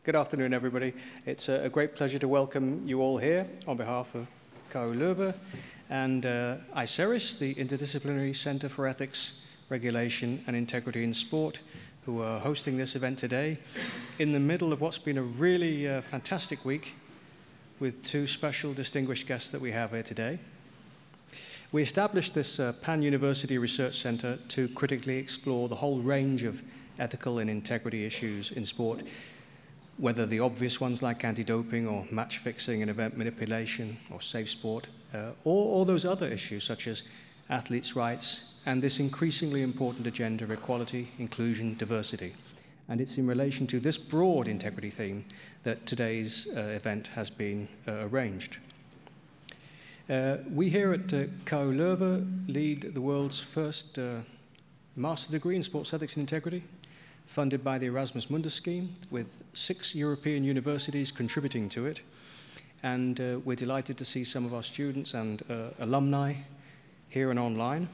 Good afternoon, everybody. It's a great pleasure to welcome you all here on behalf of KU Leuven and ICERIS, the Interdisciplinary Center for Ethics, Regulation and Integrity in Sport, who are hosting this event today in the middle of what's been a really fantastic week with two special distinguished guests that we have here today. We established this Pan-University Research Center to critically explore the whole range of ethical and integrity issues in sport, whether the obvious ones like anti-doping or match fixing and event manipulation or safe sport, or those other issues such as athletes' rights and this increasingly important agenda of equality, inclusion, diversity. And it's in relation to this broad integrity theme that today's event has been arranged. We here at KU Leuven lead the world's first master degree in sports ethics and integrity, funded by the Erasmus Mundus scheme, with 6 European universities contributing to it. And we're delighted to see some of our students and alumni here and online.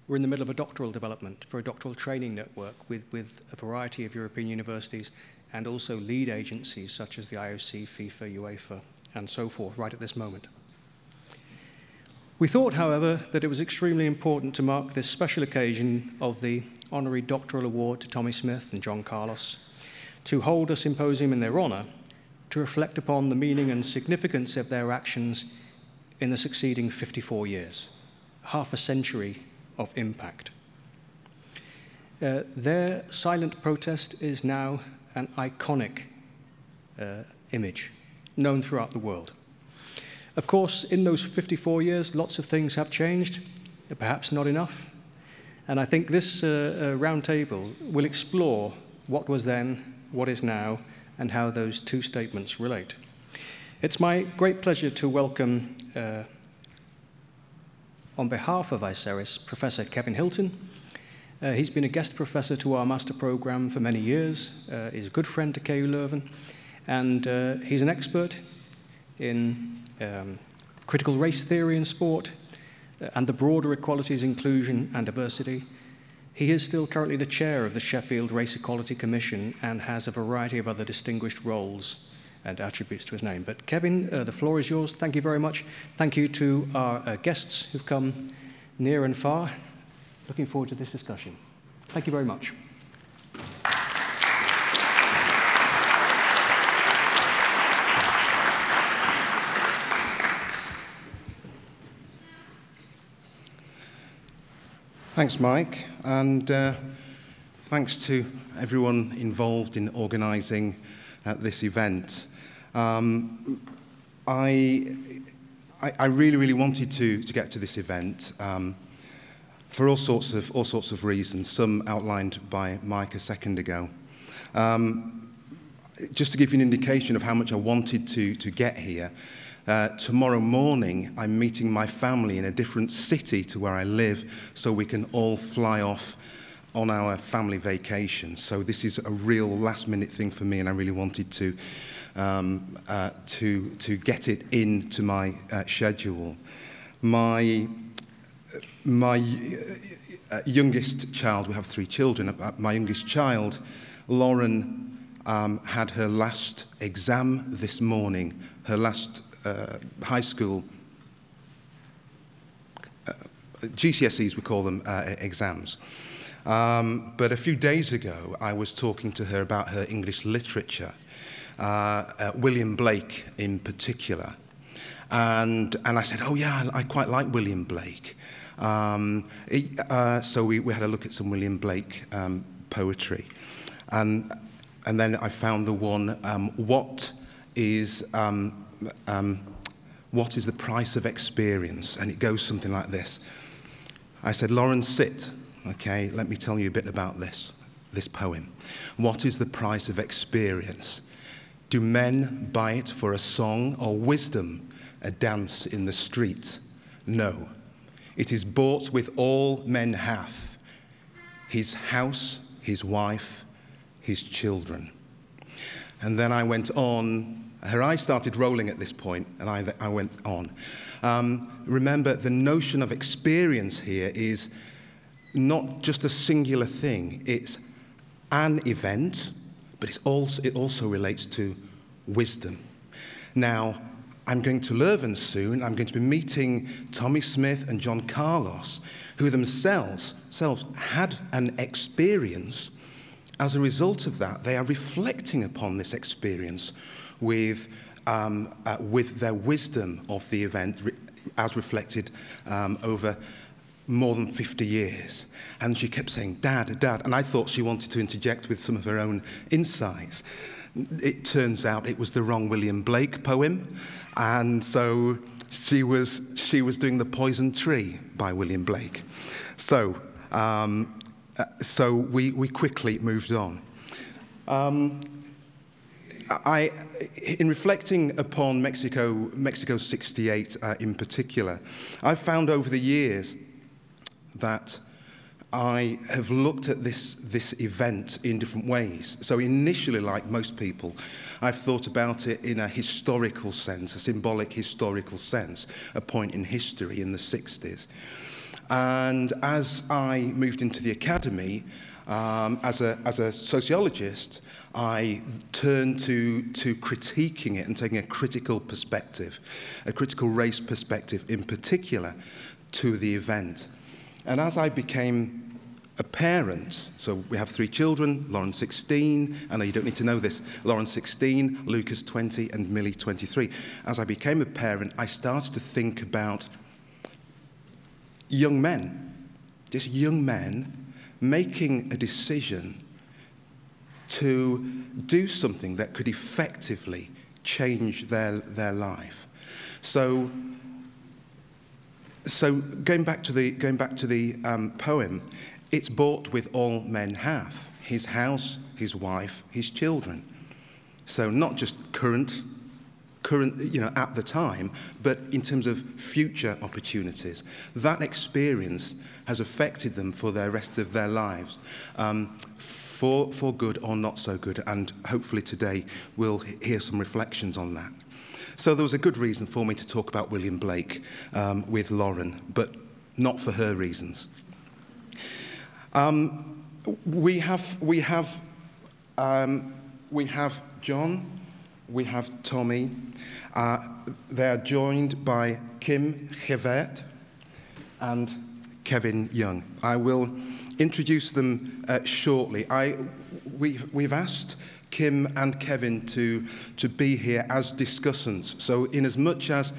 We're in the middle of a doctoral development for a doctoral training network with a variety of European universities and also lead agencies such as the IOC, FIFA, UEFA, and so forth, right at this moment. We thought, however, that it was extremely important to mark this special occasion of the Honorary Doctoral Award to Tommie Smith and John Carlos, to hold a symposium in their honor, to reflect upon the meaning and significance of their actions in the succeeding 54 years, half a century of impact. Their silent protest is now an iconic image, known throughout the world. Of course, in those 54 years, lots of things have changed, perhaps not enough. And I think this roundtable will explore what was then, what is now, and how those two statements relate. It's my great pleasure to welcome, on behalf of ICERIS, Professor Kevin Hylton. He's been a guest professor to our master program for many years. He's a good friend to KU Leuven, and he's an expert in critical race theory in sport, and the broader equalities, inclusion, and diversity. He is still currently the chair of the Sheffield Race Equality Commission and has a variety of other distinguished roles and attributes to his name. But Kevin, the floor is yours. Thank you very much. Thank you to our guests who've come near and far. Looking forward to this discussion. Thank you very much. Thanks, Mike, and thanks to everyone involved in organising this event. I really wanted to get to this event for all sorts of reasons, some outlined by Mike a second ago. Just to give you an indication of how much I wanted to get here, tomorrow morning, I'm meeting my family in a different city to where I live, so we can all fly off on our family vacation. So this is a real last-minute thing for me, and I really wanted to get it into my schedule. My youngest child, we have 3 children. My youngest child, Lauren, had her last exam this morning, her last high school, GCSEs we call them, exams. But a few days ago I was talking to her about her English literature, William Blake in particular. And I said, oh yeah, I quite like William Blake. So we had a look at some William Blake poetry. And then I found the one, what is the price of experience? And it goes something like this. I said, Lauren, sit. Okay, let me tell you a bit about this poem. What is the price of experience? Do men buy it for a song or wisdom, a dance in the street? No, it is bought with all men hath, his house, his wife, his children. And then I went on. Her eyes started rolling at this point, and I went on. Remember, the notion of experience here is not just a singular thing. It's an event, but it also relates to wisdom. Now, I'm going to Leuven soon. I'm going to be meeting Tommie Smith and John Carlos, who themselves had an experience. As a result of that, they are reflecting upon this experience with their wisdom of the event as reflected over more than 50 years. And she kept saying, Dad, Dad. And I thought she wanted to interject with some of her own insights. It turns out it was the wrong William Blake poem. And so she was doing The Poison Tree by William Blake. So we quickly moved on. In reflecting upon Mexico 68 in particular, I've found over the years that I have looked at this event in different ways. So initially, like most people, I've thought about it in a historical sense, a symbolic historical sense, a point in history in the 60s. And as I moved into the academy, as a sociologist, I turned to critiquing it and taking a critical perspective, a critical race perspective in particular, to the event. And as I became a parent, so we have 3 children, Lauren 16, I know you don't need to know this, Lauren 16, Lucas 20, and Millie 23. As I became a parent, I started to think about young men, just young men making a decision to do something that could effectively change their life. So going back to the poem, it's bought with all men have: his house, his wife, his children. So not just current, at the time, but in terms of future opportunities. That experience has affected them for the rest of their lives, for good or not so good, and hopefully today we'll hear some reflections on that. So there was a good reason for me to talk about William Blake with Lauren, but not for her reasons. We have John, we have Tommie. They are joined by Kim Gevaert and Kevin Young. I will introduce them shortly. We've asked Kim and Kevin to be here as discussants. So in as much as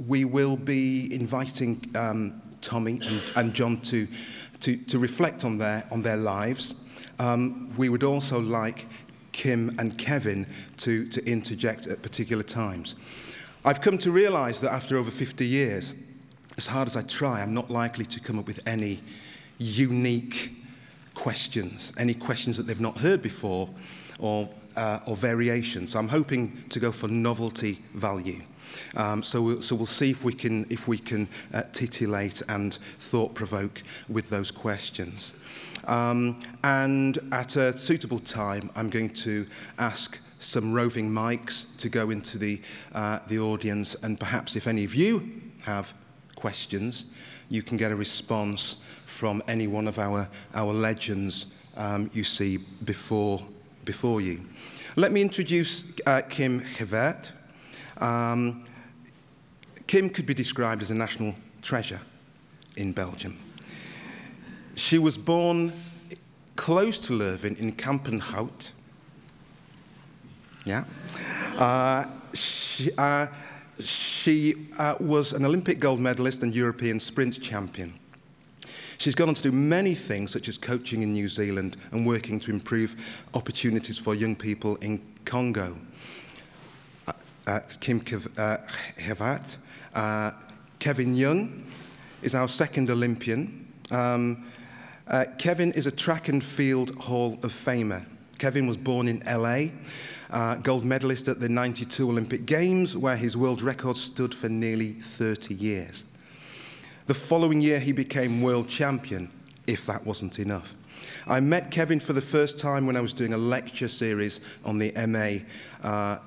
we will be inviting Tommie and John to reflect on their lives, we would also like Kim and Kevin to interject at particular times. I've come to realise that after over 50 years, as hard as I try, I'm not likely to come up with any unique questions, any questions that they've not heard before, or variations. So I'm hoping to go for novelty value. So we'll see if we can titillate and thought-provoke with those questions. And at a suitable time, I'm going to ask some roving mics to go into the audience, and perhaps if any of you have questions, you can get a response from any one of our legends you see before you. Let me introduce Kim Gevaert. Kim could be described as a national treasure in Belgium. She was born close to Leuven in Kampenhout. Yeah. She was an Olympic gold medalist and European sprint champion. She's gone on to do many things, such as coaching in New Zealand and working to improve opportunities for young people in Congo. Kim Gevaert. Kevin Young is our second Olympian. Kevin is a track and field Hall of Famer. Kevin was born in LA, gold medalist at the '92 Olympic Games, where his world record stood for nearly 30 years. The following year, he became world champion, if that wasn't enough. I met Kevin for the first time when I was doing a lecture series on the MA,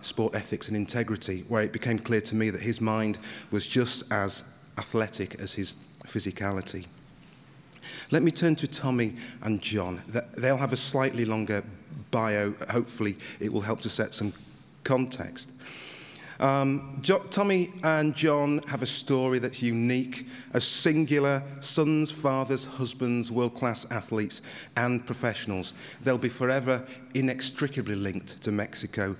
Sport Ethics and Integrity, where it became clear to me that his mind was just as athletic as his physicality. Let me turn to Tommie and John. They'll have a slightly longer bio. Hopefully it will help to set some context. Tommie and John have a story that's unique, as singular sons, fathers, husbands, world-class athletes and professionals. They'll be forever inextricably linked to Mexico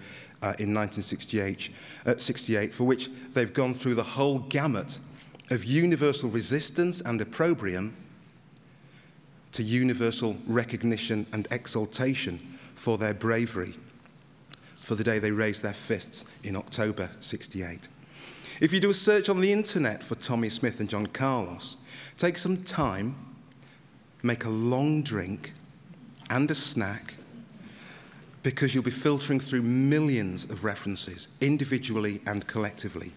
in 1968, for which they've gone through the whole gamut of universal resistance and opprobrium to universal recognition and exaltation for their bravery, for the day they raised their fists in October '68. If you do a search on the internet for Tommie Smith and John Carlos, take some time, make a long drink and a snack, because you'll be filtering through millions of references, individually and collectively.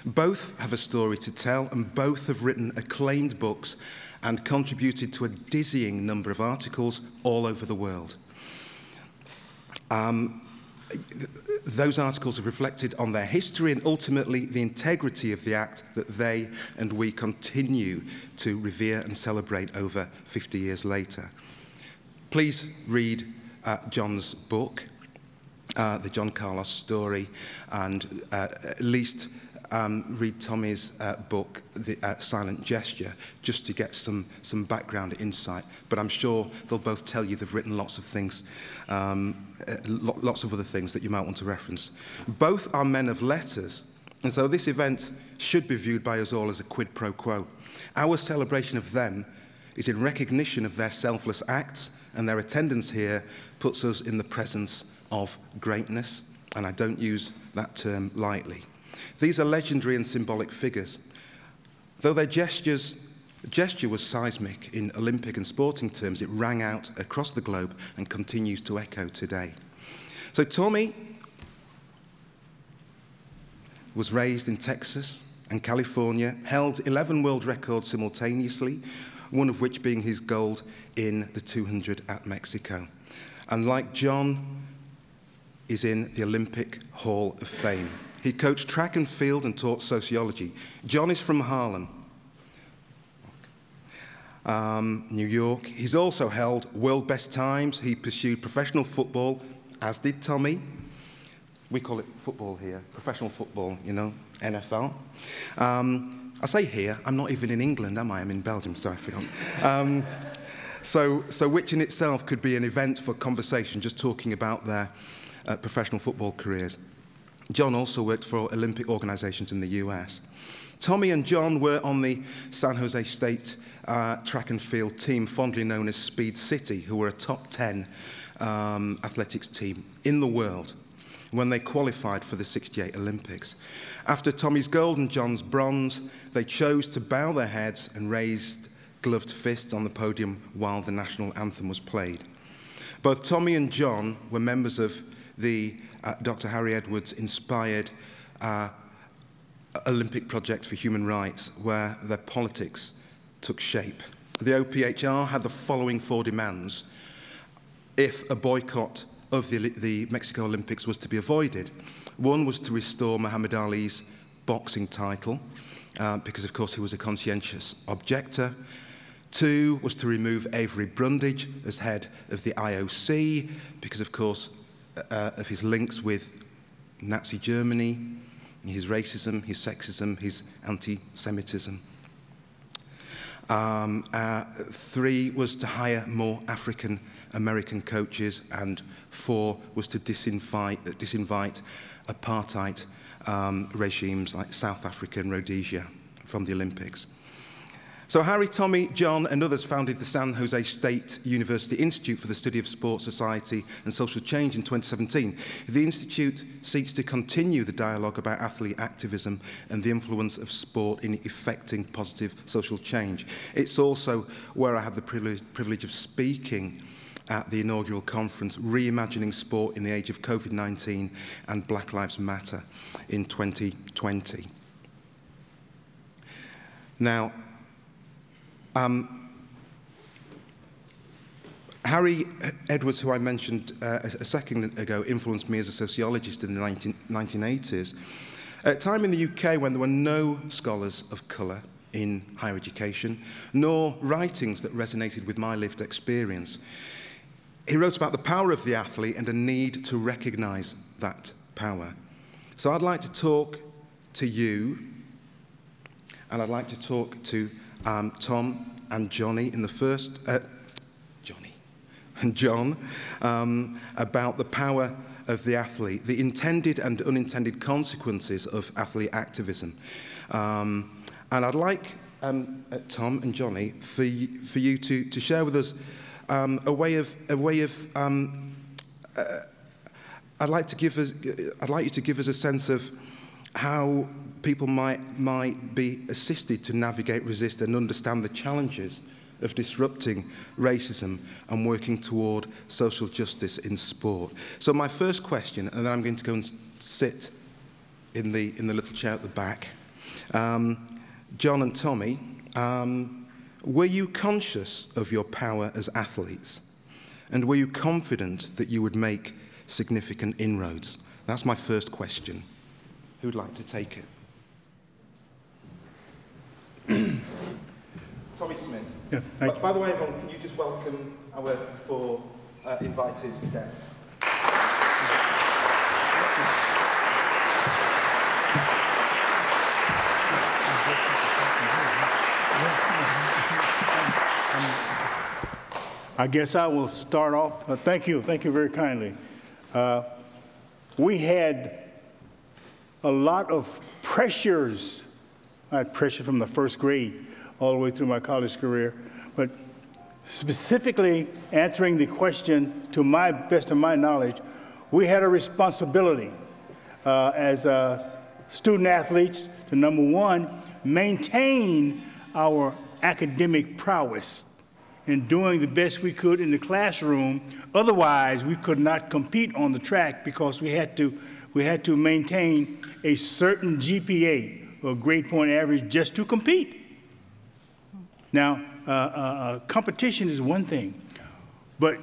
Both have a story to tell, and both have written acclaimed books and contributed to a dizzying number of articles all over the world. Those articles have reflected on their history and ultimately the integrity of the act that they and we continue to revere and celebrate over 50 years later. Please read John's book, The John Carlos Story, and at least read Tommie's book, The Silent Gesture, just to get some background insight. But I'm sure they'll both tell you they've written lots of things, lots of other things that you might want to reference. Both are men of letters, and so this event should be viewed by us all as a quid pro quo. Our celebration of them is in recognition of their selfless acts, and their attendance here puts us in the presence of greatness, and I don't use that term lightly. These are legendary and symbolic figures. Though their gesture was seismic in Olympic and sporting terms, it rang out across the globe and continues to echo today. So Tommie was raised in Texas and California, held 11 world records simultaneously, one of which being his gold in the 200 at Mexico. And like John, is in the Olympic Hall of Fame. He coached track and field and taught sociology. John is from Harlem, New York. He's also held world best times. He pursued professional football, as did Tommie. We call it football here, professional football, you know, NFL. I say here, I'm not even in England, am I? I'm in Belgium, so I forgot. So which in itself could be an event for conversation, just talking about their professional football careers. John also worked for Olympic organizations in the US. Tommie and John were on the San Jose State track and field team, fondly known as Speed City, who were a top 10 athletics team in the world when they qualified for the '68 Olympics. After Tommie's gold and John's bronze, they chose to bow their heads and raised gloved fists on the podium while the national anthem was played. Both Tommie and John were members of the Dr. Harry Edwards-inspired Olympic Project for Human Rights, where their politics took shape. The OPHR had the following 4 demands if a boycott of the Mexico Olympics was to be avoided. One was to restore Muhammad Ali's boxing title, because of course he was a conscientious objector. 2 was to remove Avery Brundage as head of the IOC, because of course of his links with Nazi Germany, his racism, his sexism, his anti-Semitism. 3 was to hire more African American coaches, and 4 was to disinvite apartheid regimes like South Africa and Rhodesia from the Olympics. So Harry, Tommie, John and others founded the San Jose State University Institute for the Study of Sport, Society and Social Change in 2017. The Institute seeks to continue the dialogue about athlete activism and the influence of sport in effecting positive social change. It's also where I have the privilege of speaking at the inaugural conference, Reimagining Sport in the Age of COVID-19 and Black Lives Matter in 2020. Now, Harry Edwards, who I mentioned a second ago, influenced me as a sociologist in the 1980s. At a time in the UK when there were no scholars of colour in higher education, nor writings that resonated with my lived experience. he wrote about the power of the athlete and a need to recognize that power. So I'd like to talk to you, and I'd like to talk to Tom and Johnny in the first, Johnny and John, about the power of the athlete, the intended and unintended consequences of athlete activism. And I'd like, Tom and Johnny, for you to share with us I'd like you to give us a sense of how people might be assisted to navigate, resist, and understand the challenges of disrupting racism and working toward social justice in sport. So my first question, and then I'm going to go and sit in the little chair at the back. John and Tommie, were you conscious of your power as athletes? And were you confident that you would make significant inroads? That's my first question. Who'd like to take it? Tommie Smith. Yeah, thank you. By the way, everyone, can you just welcome our four invited guests? I guess I will start off. Thank you very kindly. We had a lot of pressures. I had pressure from the first grade all the way through my college career, but specifically answering the question to my best of my knowledge, we had a responsibility as student athletes to, number one, maintain our academic prowess in doing the best we could in the classroom. Otherwise, we could not compete on the track because we had to maintain a certain GPA, or grade point average, just to compete. Now, competition is one thing, but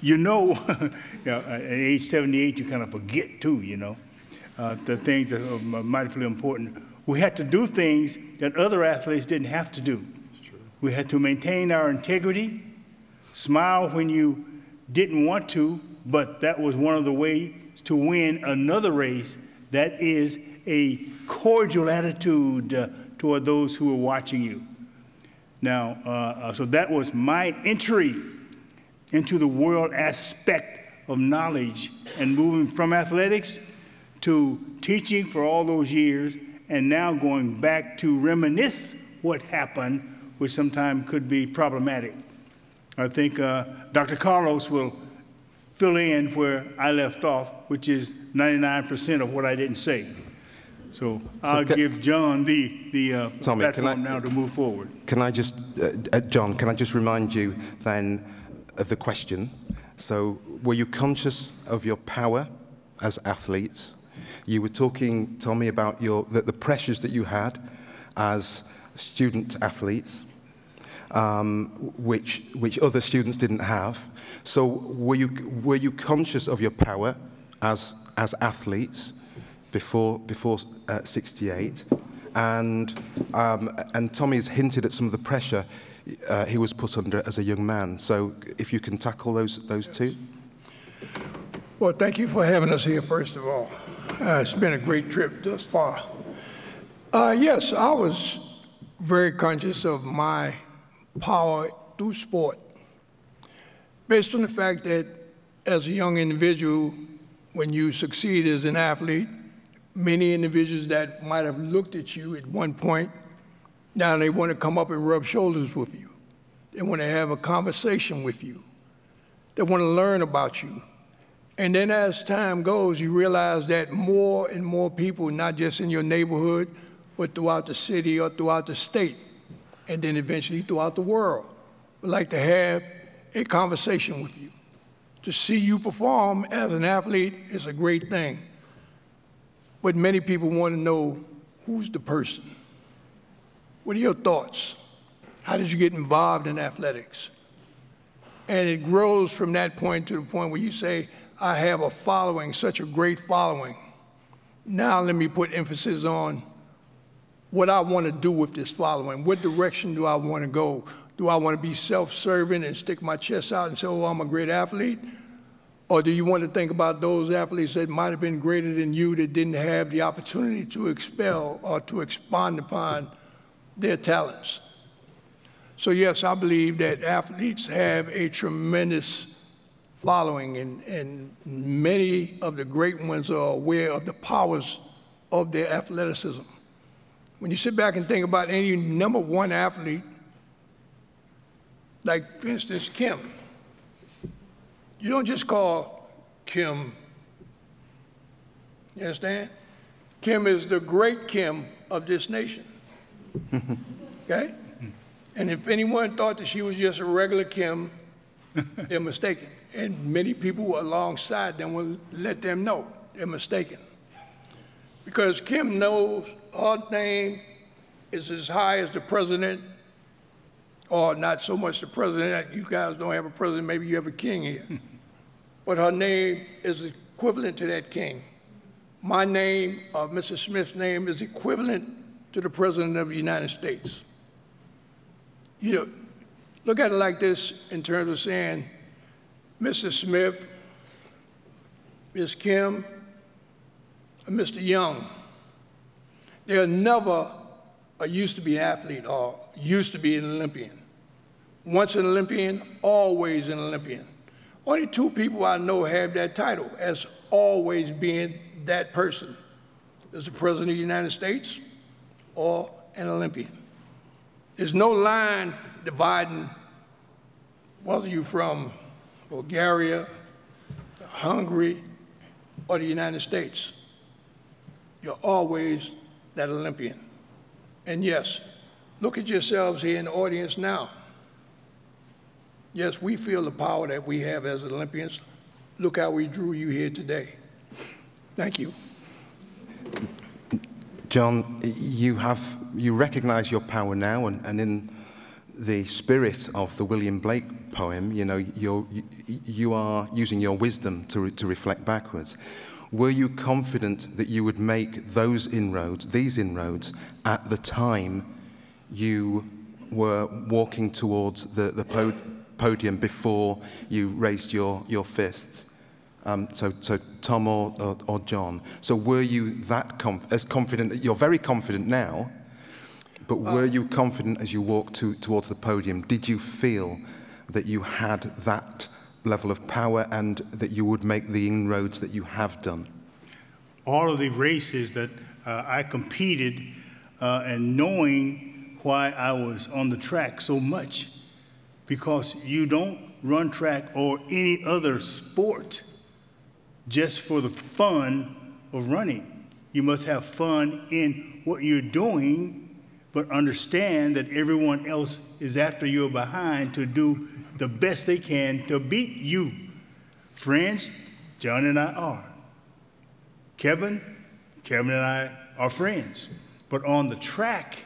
you know, at age 78, you kind of forget too, you know, the things that are mightily important. We had to do things that other athletes didn't have to do. We had to maintain our integrity, smile when you didn't want to, but that was one of the ways to win another race. That is a cordial attitude toward those who are watching you. Now, so that was my entry into the world aspect of knowledge and moving from athletics to teaching for all those years, and now going back to reminisce what happened, which sometimes could be problematic. I think Dr. Carlos will fill in where I left off, which is 99% of what I didn't say. So I'll give John the Tommie, platform now to move forward. Can I just, John, can I just remind you then of the question? So were you conscious of your power as athletes? You were talking, Tommie, about the pressures that you had as student athletes, which other students didn't have. So were you conscious of your power as athletes before 68? And Tommie's hinted at some of the pressure he was put under as a young man. So if you can tackle those two. Well, thank you for having us here, first of all. It's been a great trip thus far. Yes, I was very conscious of my power through sport, based on the fact that as a young individual, when you succeed as an athlete, many individuals that might have looked at you at one point, now they want to come up and rub shoulders with you. They want to have a conversation with you. They want to learn about you. And then as time goes, you realize that more and more people, not just in your neighborhood, but throughout the city or throughout the state, and then eventually throughout the world, would like to have a conversation with you. To see you perform as an athlete is a great thing. But many people want to know, who's the person? What are your thoughts? How did you get involved in athletics? And it grows from that point to the point where you say, I have a following, such a great following. Now let me put emphasis on what I want to do with this following. What direction do I want to go? Do I want to be self-serving and stick my chest out and say, oh, I'm a great athlete? Or do you want to think about those athletes that might have been greater than you that didn't have the opportunity to expel or to expand upon their talents? So yes, I believe that athletes have a tremendous following, and many of the great ones are aware of the powers of their athleticism. When you sit back and think about any number one athlete, like for instance, Kim, you don't just call Kim, you understand? Kim is the great Kim of this nation, okay? And if anyone thought that she was just a regular Kim, they're mistaken. And many people alongside them will let them know they're mistaken. Because Kim knows her name is as high as the president, or not so much the president. You guys don't have a president, maybe you have a king here. But her name is equivalent to that king. My name, Mr. Smith's name, is equivalent to the President of the United States. You know, look at it like this in terms of saying, Mr. Smith, Ms. Kim, and Mr. Young, they're never or used to be an athlete or used to be an Olympian. Once an Olympian, always an Olympian. Only two people I know have that title as always being that person. Is the President of the United States or an Olympian. There's no line dividing whether you're from Bulgaria, Hungary, or the United States. You're always that Olympian. And yes, look at yourselves here in the audience now. Yes, we feel the power that we have as Olympians. Look how we drew you here today. Thank you. John, you recognize your power now, and in the spirit of the William Blake poem, you know, you are using your wisdom to reflect backwards. Were you confident that you would make those inroads, these inroads, at the time you were walking towards the podium before you raised your fists? So Tom or John. So were you that as confident? You're very confident now, but were you confident as you walked towards the podium? Did you feel that you had that level of power and that you would make the inroads that you have done? All of the races that I competed, and knowing why I was on the track so much, because you don't run track or any other sport just for the fun of running. You must have fun in what you're doing, but understand that everyone else is after you behind to do the best they can to beat you. Friends, John and I are. Kevin and I are friends. But on the track,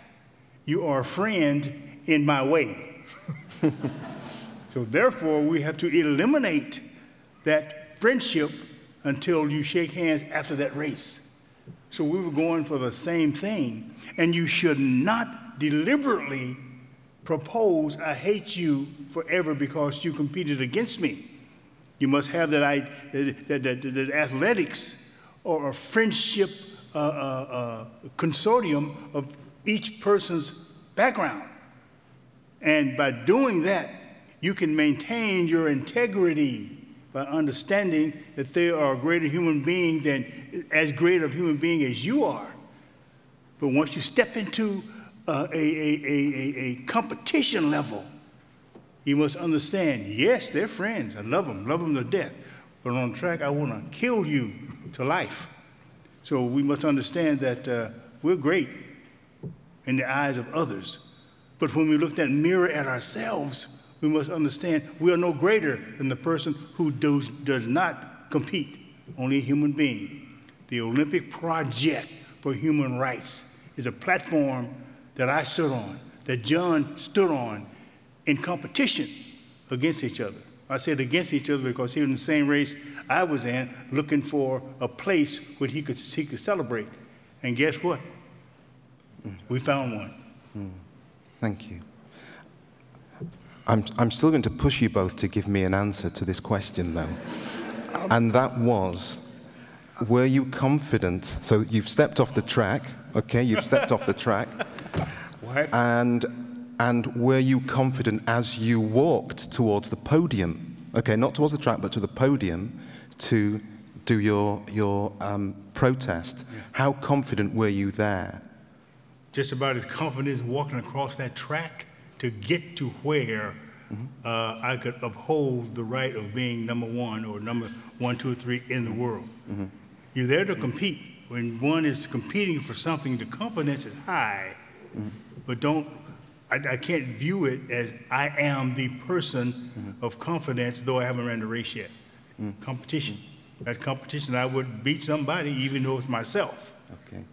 you are a friend in my way. So therefore, we have to eliminate that friendship until you shake hands after that race. So we were going for the same thing. And you should not deliberately propose, I hate you forever because you competed against me. You must have that athletics or a friendship consortium of each person's background. And by doing that, you can maintain your integrity by understanding that they are a greater human being than as great a human being as you are. But once you step into a competition level, you must understand, yes, they're friends. I love them to death. But on track, I want to kill you to life. So we must understand that we're great in the eyes of others. But when we look that mirror at ourselves, we must understand we are no greater than the person who does not compete, only a human being. The Olympic Project for Human Rights is a platform that I stood on, that John stood on in competition against each other. I said against each other because he was in the same race I was in, looking for a place where he could celebrate. And guess what? We found one. Thank you. I'm still going to push you both to give me an answer to this question, though. And that was, were you confident? So you've stepped off the track, okay? You've stepped off the track. What? And were you confident as you walked towards the podium? Okay, not towards the track, but to the podium to do your protest. Yeah. How confident were you there? Just about as confident as walking across that track to get to where I could uphold the right of being number one or number 1, 2, 3 in the world. You're there to compete. When one is competing for something, the confidence is high, but I can't view it as I am the person of confidence, though I haven't ran the race yet. Competition. At competition, I would beat somebody, even though it's myself. Okay.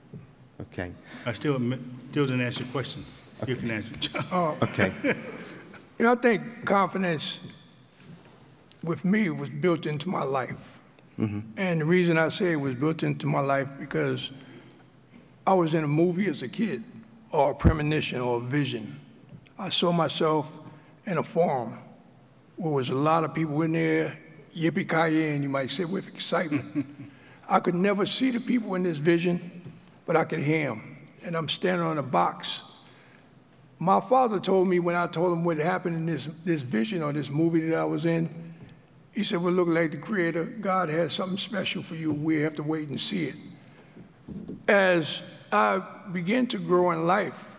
Okay. I still didn't answer your question. Okay. You can answer it. Okay. You know, I think confidence with me was built into my life. And the reason I say it was built into my life because I was in a movie as a kid, or a premonition or a vision. I saw myself in a farm where there was a lot of people in there, yippee-ki-yay, you might say, with excitement. I could never see the people in this vision, but I could hear them. And I'm standing on a box. My father told me when I told him what happened in this vision or this movie that I was in, he said, well, look, like the Creator, God has something special for you. We have to wait and see it. As I began to grow in life,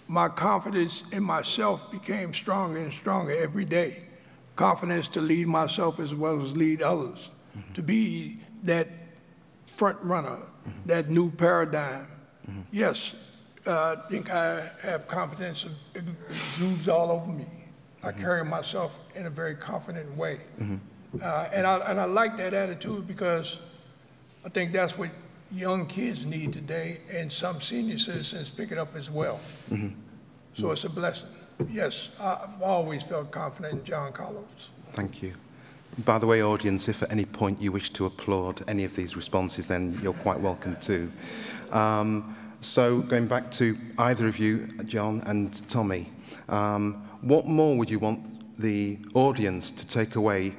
my confidence in myself became stronger and stronger every day. Confidence to lead myself as well as lead others, to be that front runner, that new paradigm. Yes, I think I have confidence, it exudes all over me. I carry myself in a very confident way. And I like that attitude because I think that's what young kids need today, and some senior citizens pick it up as well. So it's a blessing. Yes, I've always felt confident in John Carlos. Thank you. By the way, audience, if at any point you wish to applaud any of these responses, then you're quite welcome to. So going back to either of you, John and Tommie, what more would you want the audience to take away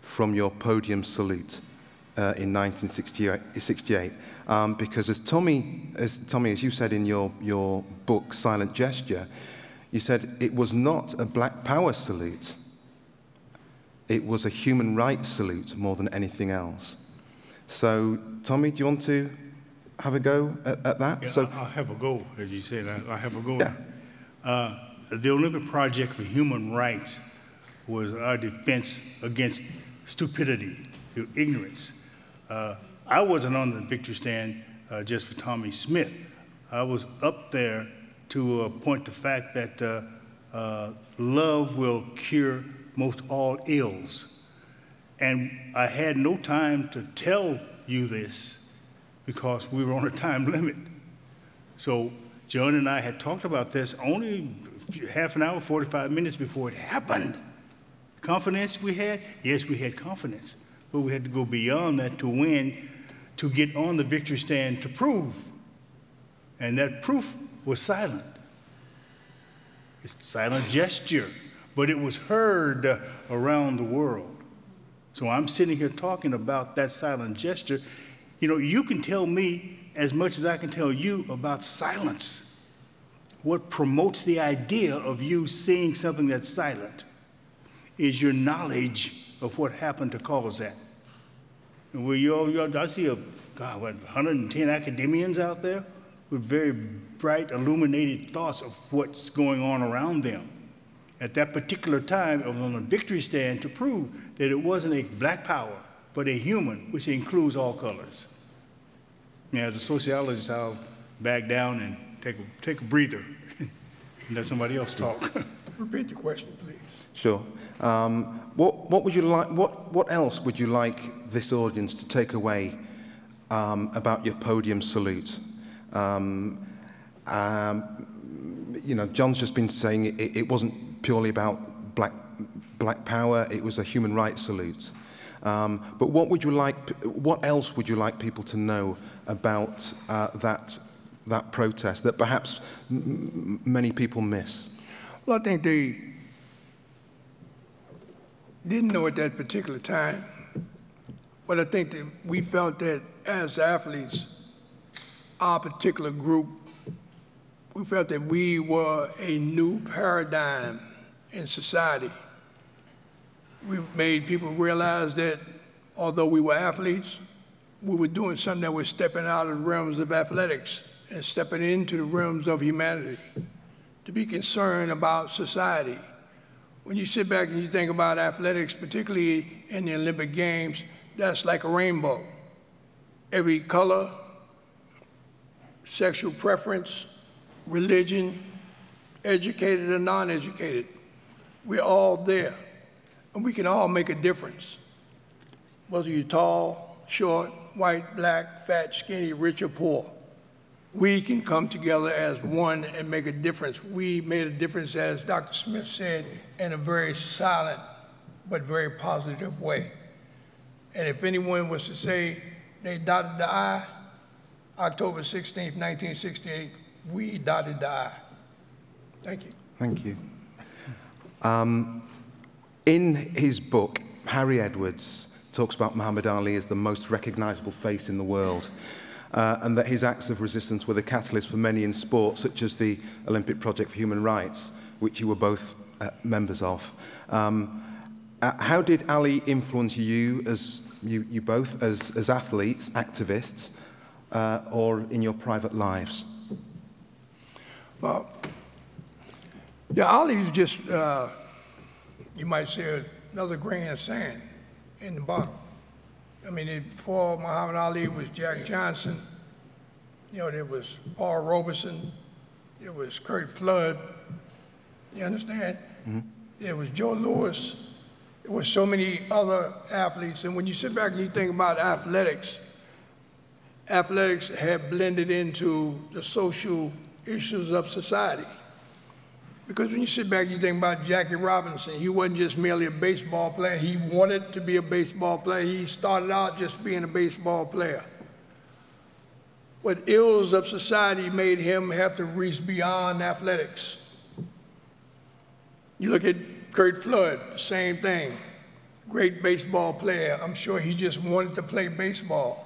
from your podium salute in 1968? Because as Tommie, as you said in your book, Silent Gesture, you said it was not a Black Power salute. It was a human rights salute more than anything else. So, Tommie, do you want to have a go at that? Yeah, So, I'll have a go, as you said. I'll have a go. Yeah. The Olympic Project for Human Rights was our defense against stupidity, ignorance. I wasn't on the victory stand just for Tommie Smith. I was up there to point the fact that love will cure most all ills. And I had no time to tell you this because we were on a time limit. So John and I had talked about this only half an hour, 45 minutes before it happened. Confidence we had? Yes, we had confidence. But we had to go beyond that to win, to get on the victory stand to prove. And that proof was silent. It's a silent gesture, but it was heard around the world. So I'm sitting here talking about that silent gesture. You know, you can tell me as much as I can tell you about silence. What promotes the idea of you seeing something that's silent is your knowledge of what happened to cause that. And I see 110 academians out there with very bright, illuminated thoughts of what's going on around them. At that particular time, I was on a victory stand to prove that it wasn't a Black power, but a human, which includes all colors. Now, as a sociologist, I'll back down and take a breather and let somebody else talk. Repeat the question, please. sure. What would you like? What else would you like this audience to take away about your podium salute? You know, John's just been saying it wasn't purely about black power. It was a human rights salute. But what else would you like people to know about that that protest that perhaps many people miss? Well, I think they didn't know at that particular time, but I think that we felt that as athletes, our particular group, we felt that we were a new paradigm in society. We made people realize that although we were athletes, we were doing something that was stepping out of the realms of athletics and stepping into the realms of humanity, to be concerned about society. When you sit back and you think about athletics, particularly in the Olympic Games, that's like a rainbow. Every color, sexual preference, religion, educated or non-educated, we're all there. And we can all make a difference. Whether you're tall, short, white, black, fat, skinny, rich, or poor, we can come together as one and make a difference. We made a difference, as Dr. Smith said, in a very silent but very positive way. And if anyone was to say they dotted the I, October 16th, 1968, we dotted the I. Thank you. Thank you. In his book, Harry Edwards talks about Muhammad Ali as the most recognizable face in the world, and that his acts of resistance were the catalyst for many in sport, such as the Olympic Project for Human Rights, which you were both members of. How did Ali influence you, as you both, as athletes, activists, or in your private lives? Well, yeah, Ali's just, you might say, another grain of sand in the bottle. I mean, before Muhammad Ali was Jack Johnson, you know, there was Paul Robeson, there was Kurt Flood, you understand? Mm-hmm. There was Joe Louis, there were so many other athletes. And when you sit back and you think about athletics, athletics have blended into the social issues of society. Because when you sit back and you think about Jackie Robinson, he wasn't just merely a baseball player. He wanted to be a baseball player. He started out just being a baseball player. But ills of society made him have to reach beyond athletics. You look at Kurt Flood, the same thing. Great baseball player. I'm sure he just wanted to play baseball.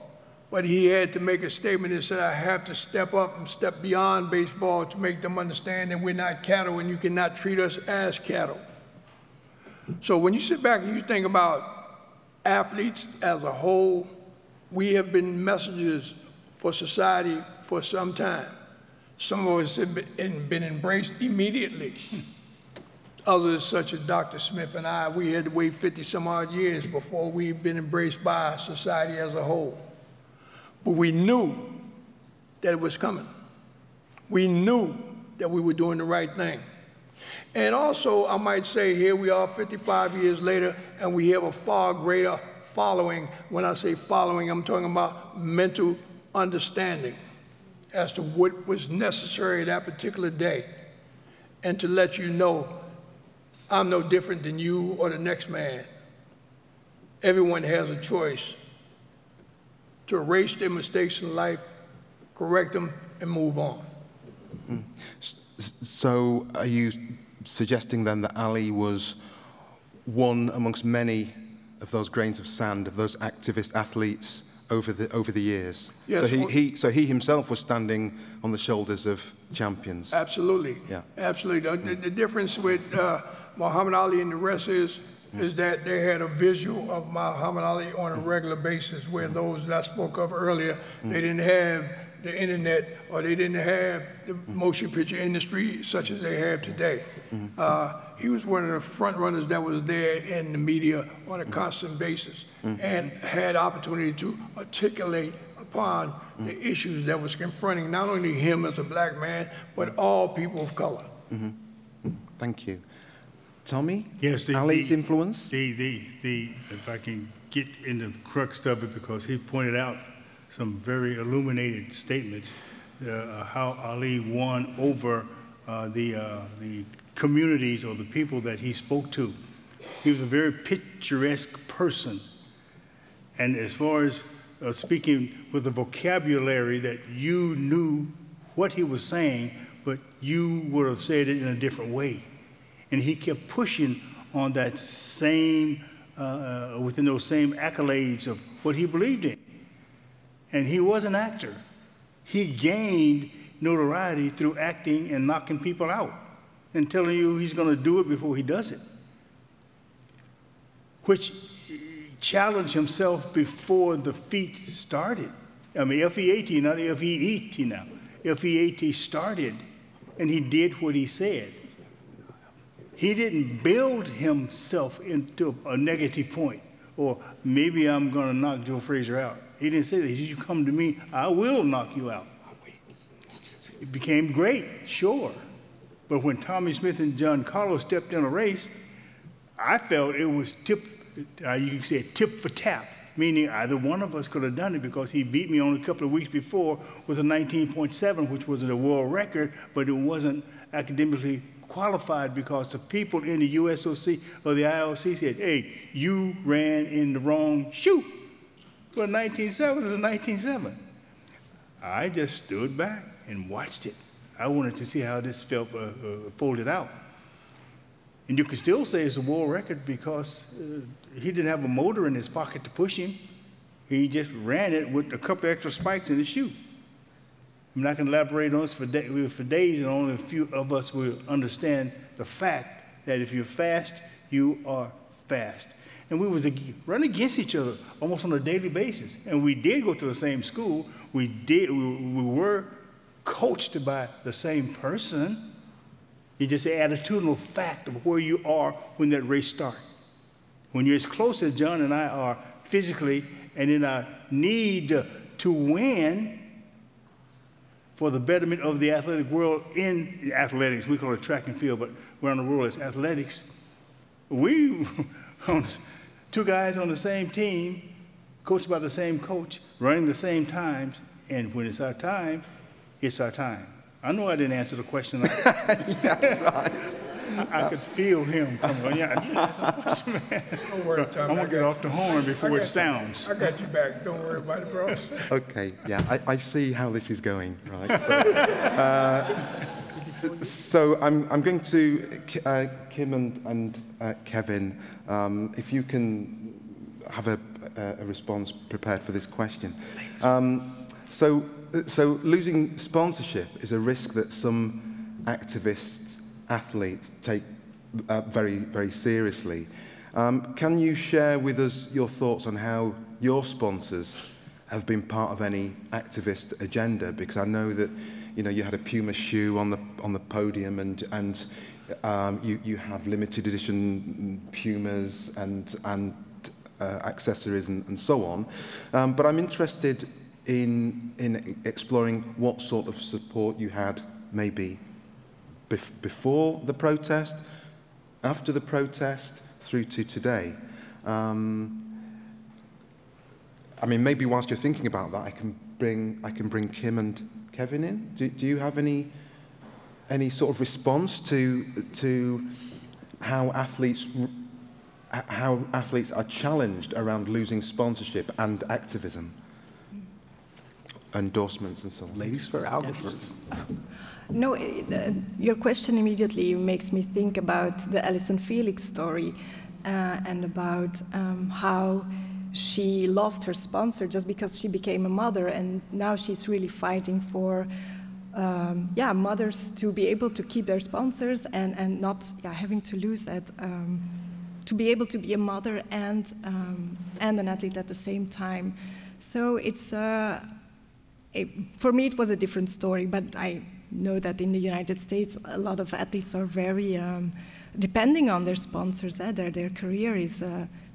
But he had to make a statement that said, I have to step up and step beyond baseball to make them understand that we're not cattle and you cannot treat us as cattle. So when you sit back and you think about athletes as a whole, we have been messengers for society for some time. Some of us have been embraced immediately. Others, such as Dr. Smith and I, we had to wait 50 some odd years before we've been embraced by society as a whole. But we knew that it was coming. We knew that we were doing the right thing. And also, I might say, here we are 55 years later, and we have a far greater following. When I say following, I'm talking about mental understanding as to what was necessary that particular day. And to let you know, I'm no different than you or the next man. Everyone has a choice to erase their mistakes in life, correct them, and move on. So are you suggesting then that Ali was one amongst many of those grains of sand, of those activist athletes over the years? Yes. So he himself was standing on the shoulders of champions? Absolutely. Yeah. Absolutely. The difference with Muhammad Ali and the rest is that they had a visual of Muhammad Ali on a regular basis, where those that I spoke of earlier, they didn't have the internet, or they didn't have the motion picture industry such as they have today. He was one of the front runners that was there in the media on a constant basis, and had opportunity to articulate upon the issues that was confronting not only him as a black man, but all people of color. Thank you. Tommie? Yes, Ali's influence? If I can get in the crux of it, because he pointed out some very illuminated statements, how Ali won over the communities or the people that he spoke to. He was a very picturesque person. And as far as speaking with a vocabulary that you knew what he was saying, but you would have said it in a different way. And he kept pushing on that same, within those same accolades of what he believed in. And he was an actor. He gained notoriety through acting and knocking people out and telling you he's going to do it before he does it, which challenged himself before the feat started. I mean, F-E-A-T, not F-E-E-T now. F-E-A-T started, and he did what he said. He didn't build himself into a negative point, or maybe I'm going to knock Joe Frazier out. He didn't say that. He said, you come to me, I will knock you out. It became great, sure. But when Tommie Smith and John Carlos stepped in a race, I felt it was you could say tip for tap, meaning either one of us could have done it because he beat me only a couple of weeks before with a 19.7, which was a world record, but it wasn't academically qualified because the people in the USOC or the IOC said, hey, you ran in the wrong chute. Well, 19.7 is a 19.7. I just stood back and watched it. I wanted to see how this felt folded out. And you could still say it's a world record because he didn't have a motor in his pocket to push him. He just ran it with a couple of extra spikes in his shoe. I'm not going to elaborate on this for days, and only a few of us will understand the fact that if you're fast, you are fast. And we was running against each other almost on a daily basis. And we did go to the same school. We were coached by the same person. It's just the attitudinal fact of where you are when that race starts. When you're as close as John and I are physically, and in our need to win for the betterment of the athletic world in athletics, we call it track and field, but around the world it's athletics. We, two guys on the same team, coached by the same coach, running the same times, and when it's our time, it's our time. I know I didn't answer the question. Yeah, right. I could feel him coming on. Yeah, you answer the question, man. Don't worry, Tom. I'm going to get off the horn before it sounds. I got you back. Don't worry about it, bro. Okay, yeah, I see how this is going, right? But, so I'm going to, Kim and Kevin, if you can have a response prepared for this question. So losing sponsorship is a risk that some athletes take very, very seriously. Can you share with us your thoughts on how your sponsors have been part of any activist agenda? Because I know that you had a Puma shoe on the podium, and you have limited edition Pumas and accessories and so on. But I'm interested in exploring what sort of support you had maybe before the protest, after the protest, through to today. I mean, maybe whilst you're thinking about that, I can bring Kim and Kevin in. Do you have any sort of response to how athletes are challenged around losing sponsorship and activism? Endorsements and so on. Ladies first, I'll go first. No, your question immediately makes me think about the Alison Felix story and about how she lost her sponsor just because she became a mother, and now she's really fighting for mothers to be able to keep their sponsors and not having to lose that, to be able to be a mother and an athlete at the same time. So it's for me, it was a different story, but I know that in the United States, a lot of athletes are very depending on their sponsors. Their career is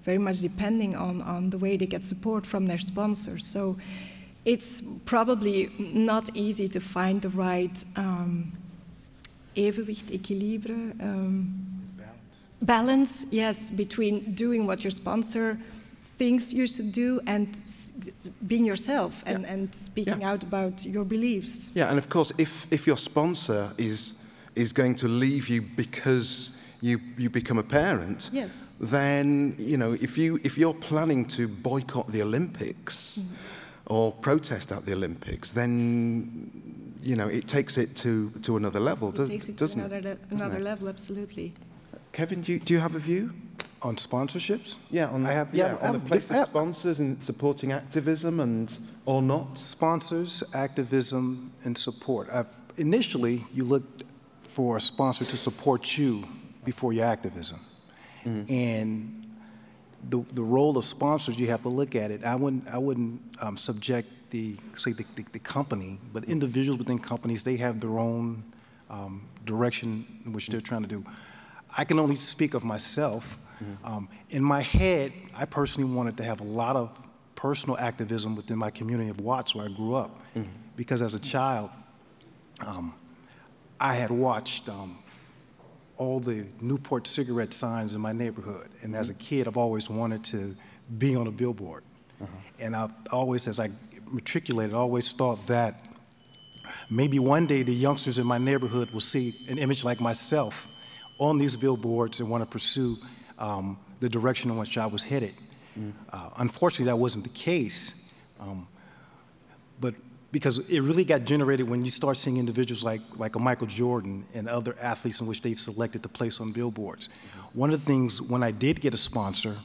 very much depending on the way they get support from their sponsors. So it's probably not easy to find the right evenwicht, equilibre, balance, yes, between doing what your sponsor thinks you should do and being yourself and speaking out about your beliefs. Yeah, and of course, if your sponsor is going to leave you because you become a parent, yes, then if you're planning to boycott the Olympics or protest at the Olympics, then you know, it takes it to another level, doesn't it? It takes it to another level, absolutely. Kevin, do you have a view? On sponsorships? Yeah, on the place of sponsors and supporting activism and or not? Sponsors, activism, and support. Initially, you looked for a sponsor to support you before your activism. And the role of sponsors, you have to look at it. I wouldn't subject the company, but individuals within companies, they have their own direction in which they're trying to do. I can only speak of myself. In my head, I personally wanted to have a lot of personal activism within my community of Watts, where I grew up, because as a child, I had watched all the Newport cigarette signs in my neighborhood, and as a kid, I've always wanted to be on a billboard. And I've always, as I matriculated, always thought that maybe one day the youngsters in my neighborhood will see an image like myself on these billboards and want to pursue the direction in which I was headed. Unfortunately, that wasn't the case, but because it really got generated when you start seeing individuals like a Michael Jordan and other athletes in which they've selected to place on billboards. One of the things, when I did get a sponsor,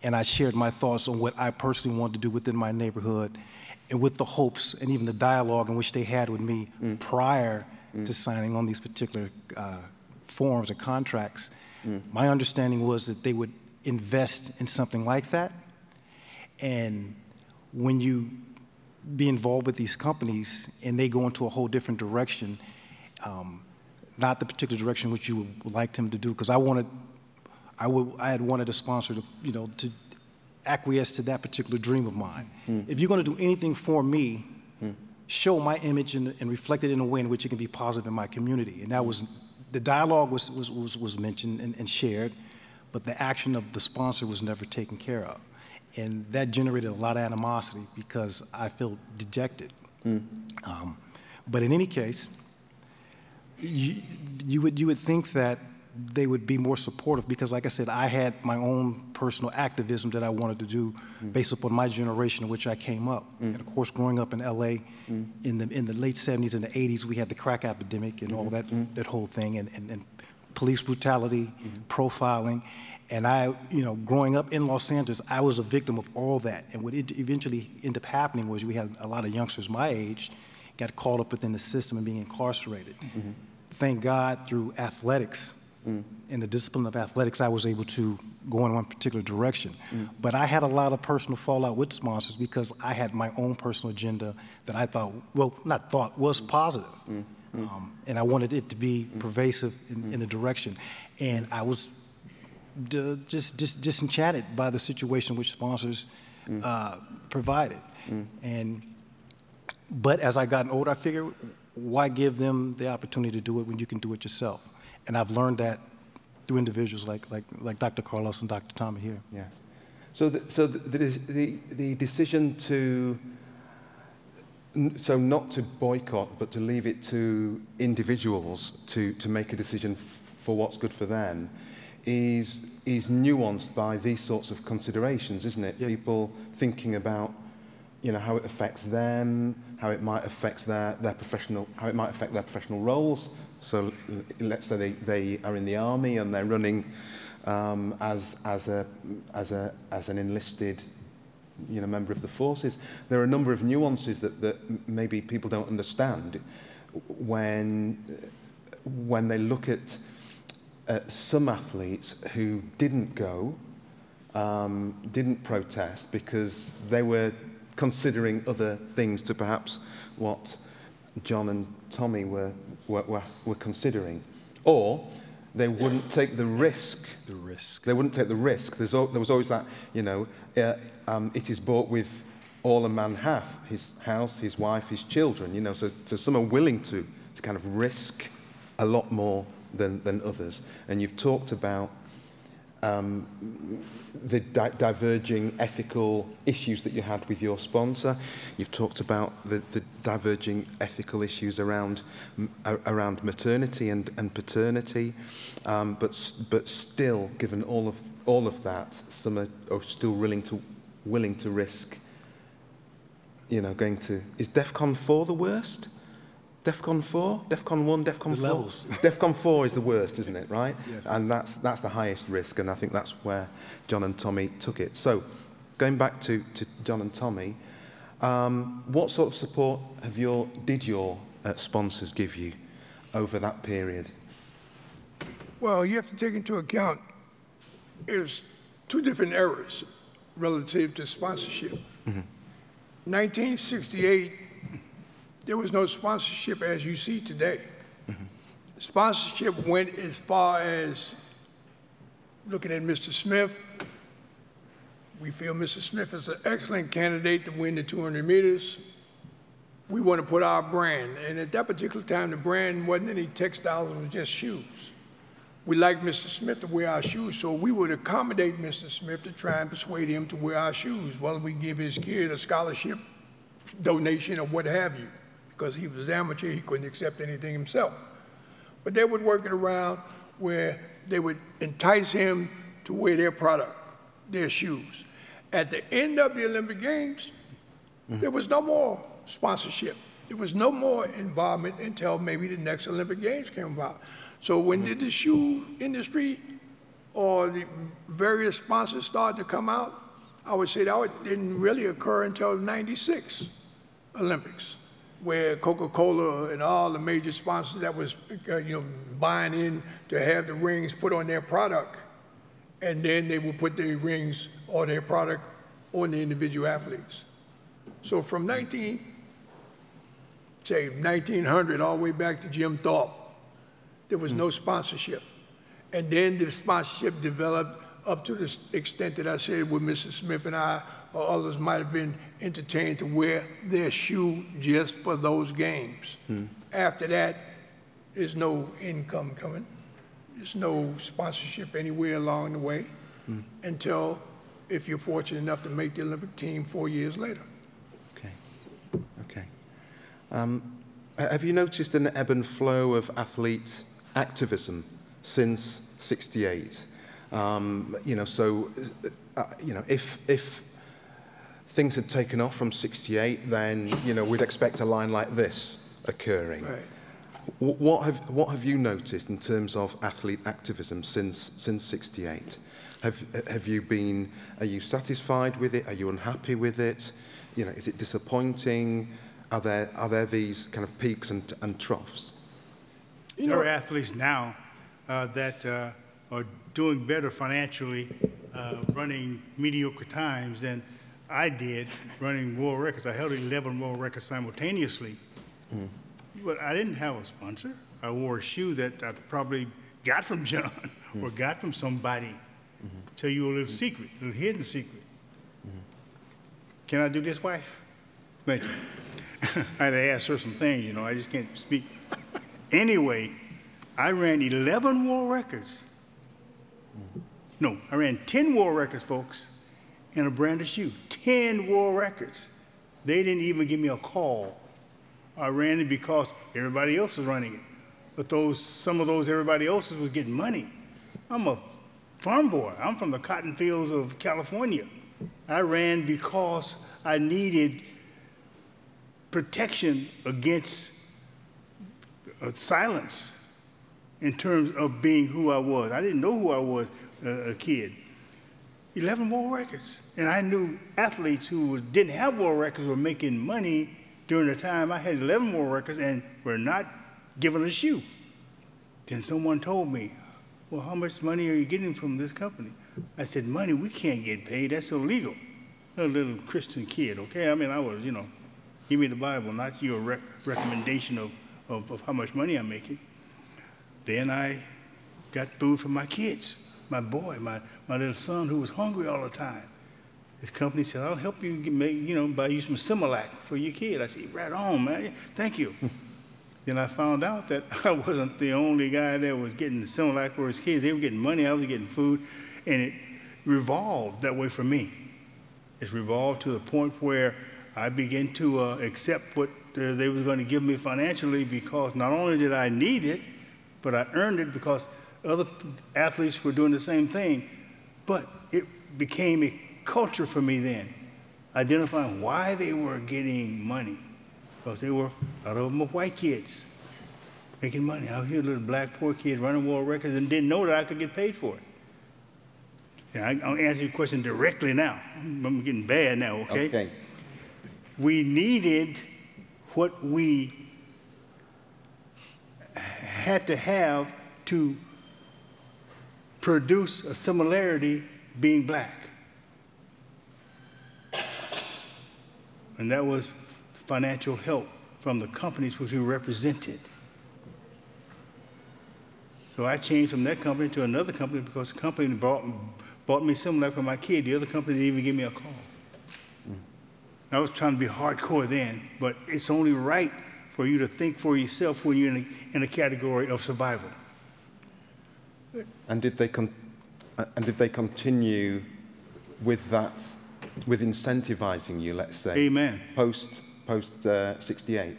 and I shared my thoughts on what I personally wanted to do within my neighborhood, and with the hopes and even the dialogue in which they had with me prior to signing on these particular forms or contracts, my understanding was that they would invest in something like that. And when you be involved with these companies and they go into a whole different direction, not the particular direction which you would like them to do, because I had wanted a sponsor to, you know, to acquiesce to that particular dream of mine. If you're going to do anything for me, show my image and reflect it in a way in which it can be positive in my community. And that was, the dialogue was mentioned and shared, but the action of the sponsor was never taken care of. And that generated a lot of animosity because I felt dejected. But in any case, you would think that they would be more supportive because, like I said, I had my own personal activism that I wanted to do based upon my generation in which I came up. And of course, growing up in LA in the late 70s and the 80s, we had the crack epidemic and all that whole thing, and police brutality, profiling. And I, you know, growing up in Los Angeles, I was a victim of all that. And what it eventually ended up happening was we had a lot of youngsters my age got caught up within the system and being incarcerated. Thank God through athletics, in the discipline of athletics, I was able to go in one particular direction. But I had a lot of personal fallout with sponsors because I had my own personal agenda that I thought, well, not thought, was positive. And I wanted it to be pervasive in the direction. And I was just disenchanted by the situation which sponsors provided. But as I gotten older, I figured, why give them the opportunity to do it when you can do it yourself? And I've learned that through individuals like Dr. Carlos and Dr. Tommie here. Yes. So the decision to, so not to boycott, but to leave it to individuals to make a decision for what's good for them is nuanced by these sorts of considerations, isn't it? Yeah. People thinking about, you know, how it affects them, how it might affect their professional roles. So let's say they are in the army and they're running as an enlisted, you know, member of the forces. There are a number of nuances that maybe people don't understand when they look at some athletes who didn't go, didn't protest because they were considering other things to perhaps what John and Tommie were considering, or they wouldn't take the risk. They wouldn't take the risk. There was always that, you know, it is bought with all a man hath, his house, his wife, his children. You know, so some are willing to kind of risk a lot more than others. And you've talked about the diverging ethical issues that you had with your sponsor. You've talked about the diverging ethical issues around maternity and paternity, but still, given all of that, some are still willing to risk. You know, is DEFCON 4 the worst? DEFCON 4, DEFCON 1, DEFCON 4? Levels. DEFCON 4 is the worst, isn't it, right? Yes. And that's the highest risk, and I think that's where John and Tommie took it. So, going back to John and Tommie, what sort of support did your sponsors give you over that period? Well, you have to take into account there's two different eras relative to sponsorship. 1968, there was no sponsorship as you see today. Sponsorship went as far as looking at Mr. Smith. We feel Mr. Smith is an excellent candidate to win the 200 meters. We want to put our brand, and at that particular time, the brand wasn't any textiles, it was just shoes. We liked Mr. Smith to wear our shoes, so we would accommodate Mr. Smith to try and persuade him to wear our shoes, whether we give his kid a scholarship, donation, or what have you. Because he was amateur, he couldn't accept anything himself. But they would work it around where they would entice him to wear their product, their shoes. At the end of the Olympic Games, there was no more sponsorship. There was no more involvement until maybe the next Olympic Games came about. So when did the shoe industry or the various sponsors start to come out? I would say that didn't really occur until the '96 Olympics, where Coca-Cola and all the major sponsors that was buying in to have the rings put on their product, and then they would put their rings or their product on the individual athletes. So from 1900 all the way back to Jim Thorpe, there was no sponsorship. And then the sponsorship developed up to the extent that I said with Mr. Smith and I or others might have been entertained to wear their shoe just for those games. After that, there's no income coming. There's no sponsorship anywhere along the way until if you're fortunate enough to make the Olympic team 4 years later. Okay. Have you noticed an ebb and flow of athlete activism since '68? If things had taken off from '68, then we'd expect a line like this occurring. Right. What have you noticed in terms of athlete activism since '68? Are you satisfied with it? Are you unhappy with it? Is it disappointing? Are there these kind of peaks and troughs? There are athletes now that are doing better financially, running mediocre times than I did running world records. I held 11 world records simultaneously. But I didn't have a sponsor. I wore a shoe that I probably got from John or got from somebody. Tell you a little secret, a little hidden secret. Can I do this, wife? Thank you. I had to ask her some things, I just can't speak. Anyway, I ran 11 world records. No, I ran 10 world records, folks, in a brand of shoe. 10 world records. They didn't even give me a call. I ran it because everybody else was running it. But some of those everybody else's was getting money. I'm a farm boy. I'm from the cotton fields of California. I ran because I needed protection against silence in terms of being who I was. I didn't know who I was a kid. 11 world records. And I knew athletes who didn't have world records were making money during the time I had 11 world records and were not given a shoe. Then someone told me, well, how much money are you getting from this company? I said, money, we can't get paid. That's illegal. A little Christian kid, okay? I mean, I was, give me the Bible, not your recommendation of how much money I'm making. Then I got food for my kids, my boy, my little son who was hungry all the time. This company said, I'll help you buy you some Similac for your kid. I said, right on, man, thank you. Then I found out that I wasn't the only guy that was getting the Similac for his kids. They were getting money, I was getting food, and it revolved that way for me. It's revolved to the point where I began to accept what they were going to give me financially because not only did I need it, but I earned it because other athletes were doing the same thing. But it became a culture for me then, identifying why they were getting money. because a lot of them were white kids making money. I was here, little black poor kids running world records and didn't know that I could get paid for it. And I'll answer your question directly now. I'm getting bad now, okay? Okay. We needed what we had to have to produce a similarity being black. And that was financial help from the companies which we represented. So I changed from that company to another company because the company bought me similar for my kid. The other company didn't even give me a call. I was trying to be hardcore then, but it's only right for you to think for yourself when you're in a category of survival. And did they continue with that, with incentivizing you, let's say? Amen. Post 68?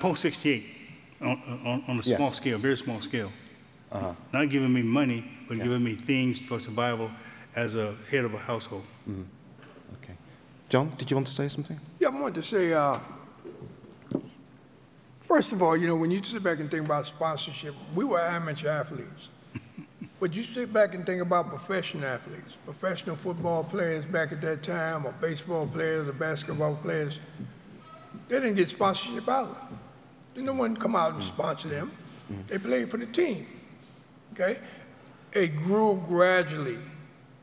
Post 68, on a small scale, very small scale. Not giving me money, but giving me things for survival as a head of a household. Mm-hmm. Okay. John, did you want to say something? Yeah, I wanted to say, first of all, you know, when you sit back and think about sponsorship, we were amateur athletes. But you sit back and think about professional athletes, professional football players back at that time, or baseball players, or basketball players. They didn't get sponsorship either. No one come out and sponsor them. They played for the team, okay? It grew gradually,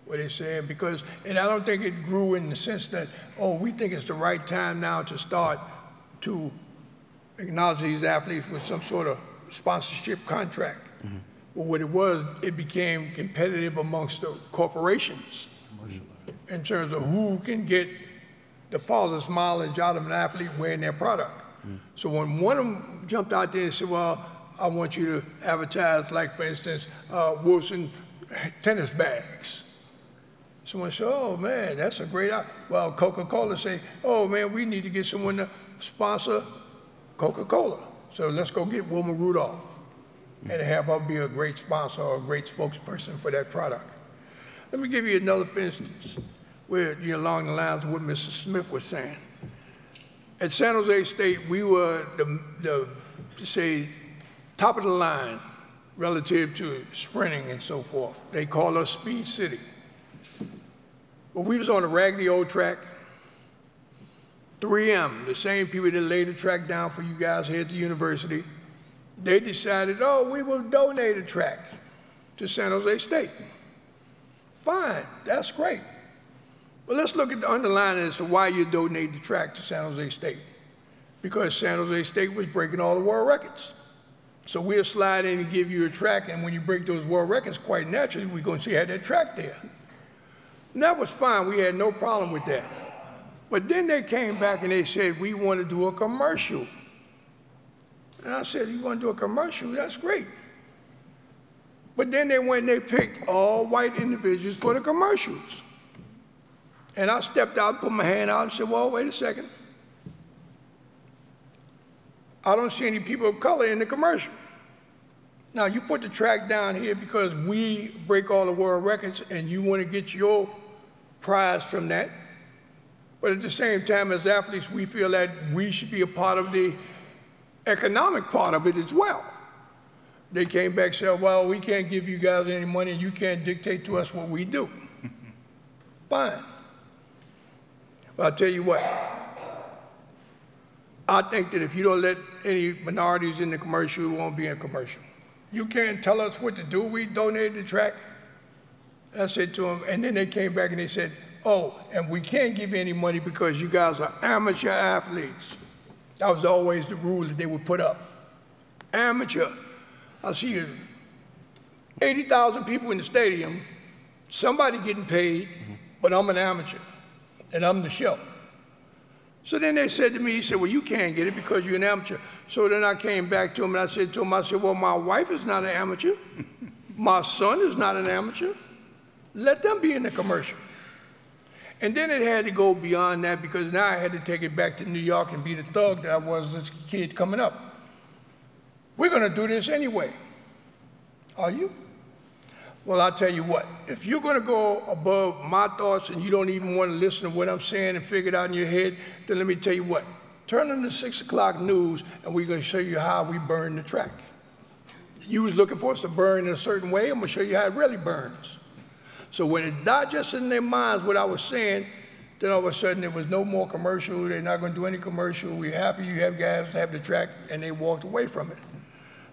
what they're saying, because, and I don't think it grew in the sense that, oh, we think it's the right time now to start to acknowledge these athletes with some sort of sponsorship contract. But what it was, it became competitive amongst the corporations in terms of who can get the farthest mileage out of an athlete wearing their product. So when one of them jumped out there and said, well, I want you to advertise, like, for instance, Wilson tennis bags. Someone said, oh, man, that's a great idea. Well, Coca-Cola say, oh, man, we need to get someone to sponsor Coca-Cola. So let's go get Wilma Rudolph and have her be a great sponsor or a great spokesperson for that product. Let me give you another for instance, where you're along the lines of what Mr. Smith was saying. At San Jose State, we were say, top of the line relative to sprinting and so forth. They call us Speed City. But we was on a raggedy old track. 3M, the same people that laid the track down for you guys here at the university, they decided, oh, we will donate a track to San Jose State. Fine, that's great. But let's look at the underlying as to why you donate the track to San Jose State. Because San Jose State was breaking all the world records. So we'll slide in and give you a track, and when you break those world records, quite naturally, we're going to see you had that track there. And that was fine, we had no problem with that. But then they came back and they said, we want to do a commercial. And I said, you want to do a commercial? That's great. But then they went and they picked all white individuals for the commercials. And I stepped out, put my hand out and said, well, wait a second. I don't see any people of color in the commercial. Now, you put the track down here because we break all the world records and you want to get your prize from that. But at the same time, as athletes, we feel that we should be a part of the economic part of it as well. They came back and said, well, we can't give you guys any money and you can't dictate to us what we do. Fine. But I'll tell you what. I think that if you don't let any minorities in the commercial, it won't be in a commercial. You can't tell us what to do. We donated the track. I said to them, and then they came back and they said, oh, and we can't give you any money because you guys are amateur athletes. That was always the rule that they would put up. Amateur. I see 80,000 people in the stadium, somebody getting paid, but I'm an amateur, and I'm the show. So then they said to me, he said, well, you can't get it because you're an amateur. So then I came back to him and I said to him, well, my wife is not an amateur. My son is not an amateur. Let them be in the commercial. And then it had to go beyond that because now I had to take it back to New York and be the thug that I was as a kid coming up. We're going to do this anyway. Are you? Well, I'll tell you what. If you're going to go above my thoughts and you don't even want to listen to what I'm saying and figure it out in your head, then let me tell you what. turn on the 6 o'clock news and we're going to show you how we burn the track. You was looking for us to burn in a certain way, I'm going to show you how it really burns. So when it digested in their minds what I was saying, then all of a sudden there was no more commercial, they're not going to do any commercial, we're happy you have guys to have the track, and they walked away from it.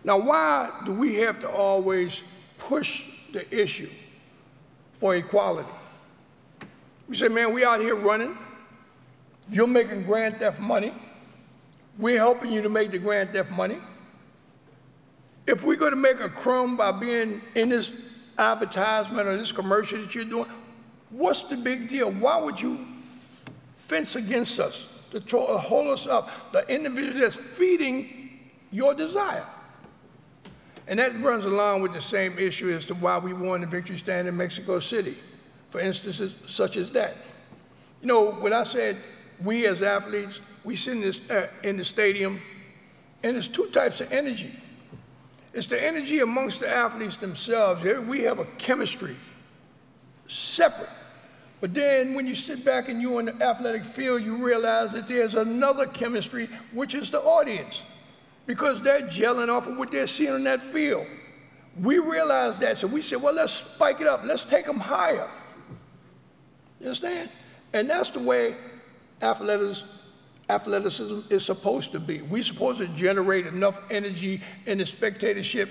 Now why do we have to always push the issue for equality? We say, man, we out here running, you're making grand theft money, we're helping you to make the grand theft money. If we're going to make a crumb by being in this advertisement or this commercial that you're doing, what's the big deal? Why would you fence against us, to hold us up, the individual that's feeding your desire? And that runs along with the same issue as to why we won the victory stand in Mexico City, for instances such as that. You know, when I said we as athletes, we sit in the stadium, and there's 2 types of energy. It's the energy amongst the athletes themselves. We have a chemistry, separate. But then when you sit back and you're in the athletic field, you realize that there's another chemistry, which is the audience, because they're gelling off of what they're seeing on that field. We realize that, so we said, well, let's spike it up. Let's take them higher. You understand? And that's the way athleticism is supposed to be. We're supposed to generate enough energy in the spectatorship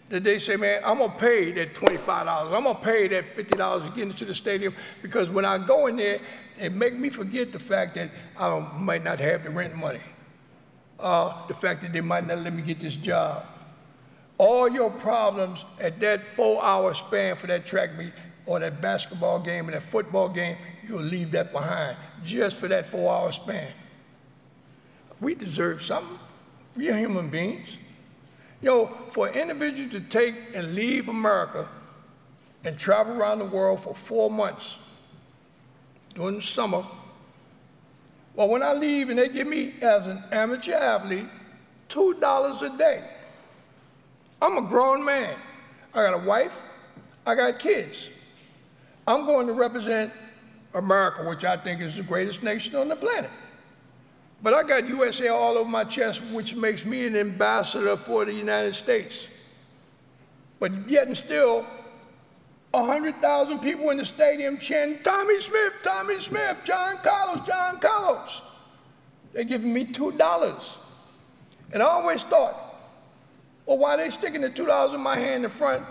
that they say, man, I'm going to pay that $25. I'm going to pay that $50 to get into the stadium, because when I go in there, it make me forget the fact that I might not have the rent money, the fact that they might not let me get this job. All your problems at that 4-hour span for that track meet or that basketball game or that football game, you'll leave that behind just for that 4-hour span. We deserve something. We are human beings. You know, for an individual to take and leave America and travel around the world for 4 months during the summer, well, when I leave and they give me, as an amateur athlete, $2 a day. I'm a grown man. I got a wife. I got kids. I'm going to represent America, which I think is the greatest nation on the planet. But I got USA all over my chest, which makes me an ambassador for the United States. But yet and still, 100,000 people in the stadium chanting, Tommie Smith, Tommie Smith, John Carlos, John Carlos. They're giving me $2. And I always thought, well, why are they sticking the $2 in my hand in front?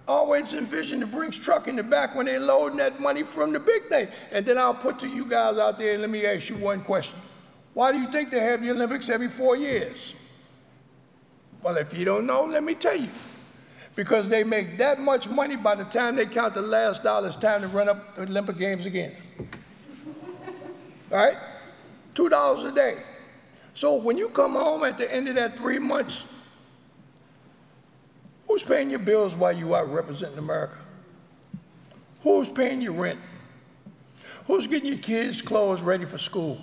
I always envisioned the Brinks truck in the back when they're loading that money from the big thing. And then I'll put to you guys out there, and let me ask you one question. Why do you think they have the Olympics every 4 years? Well, if you don't know, let me tell you. Because they make that much money by the time they count the last dollar, it's time to run up the Olympic Games again. All right? $2 a day. So when you come home at the end of that 3 months, who's paying your bills while you are representing America? Who's paying your rent? Who's getting your kids' clothes ready for school?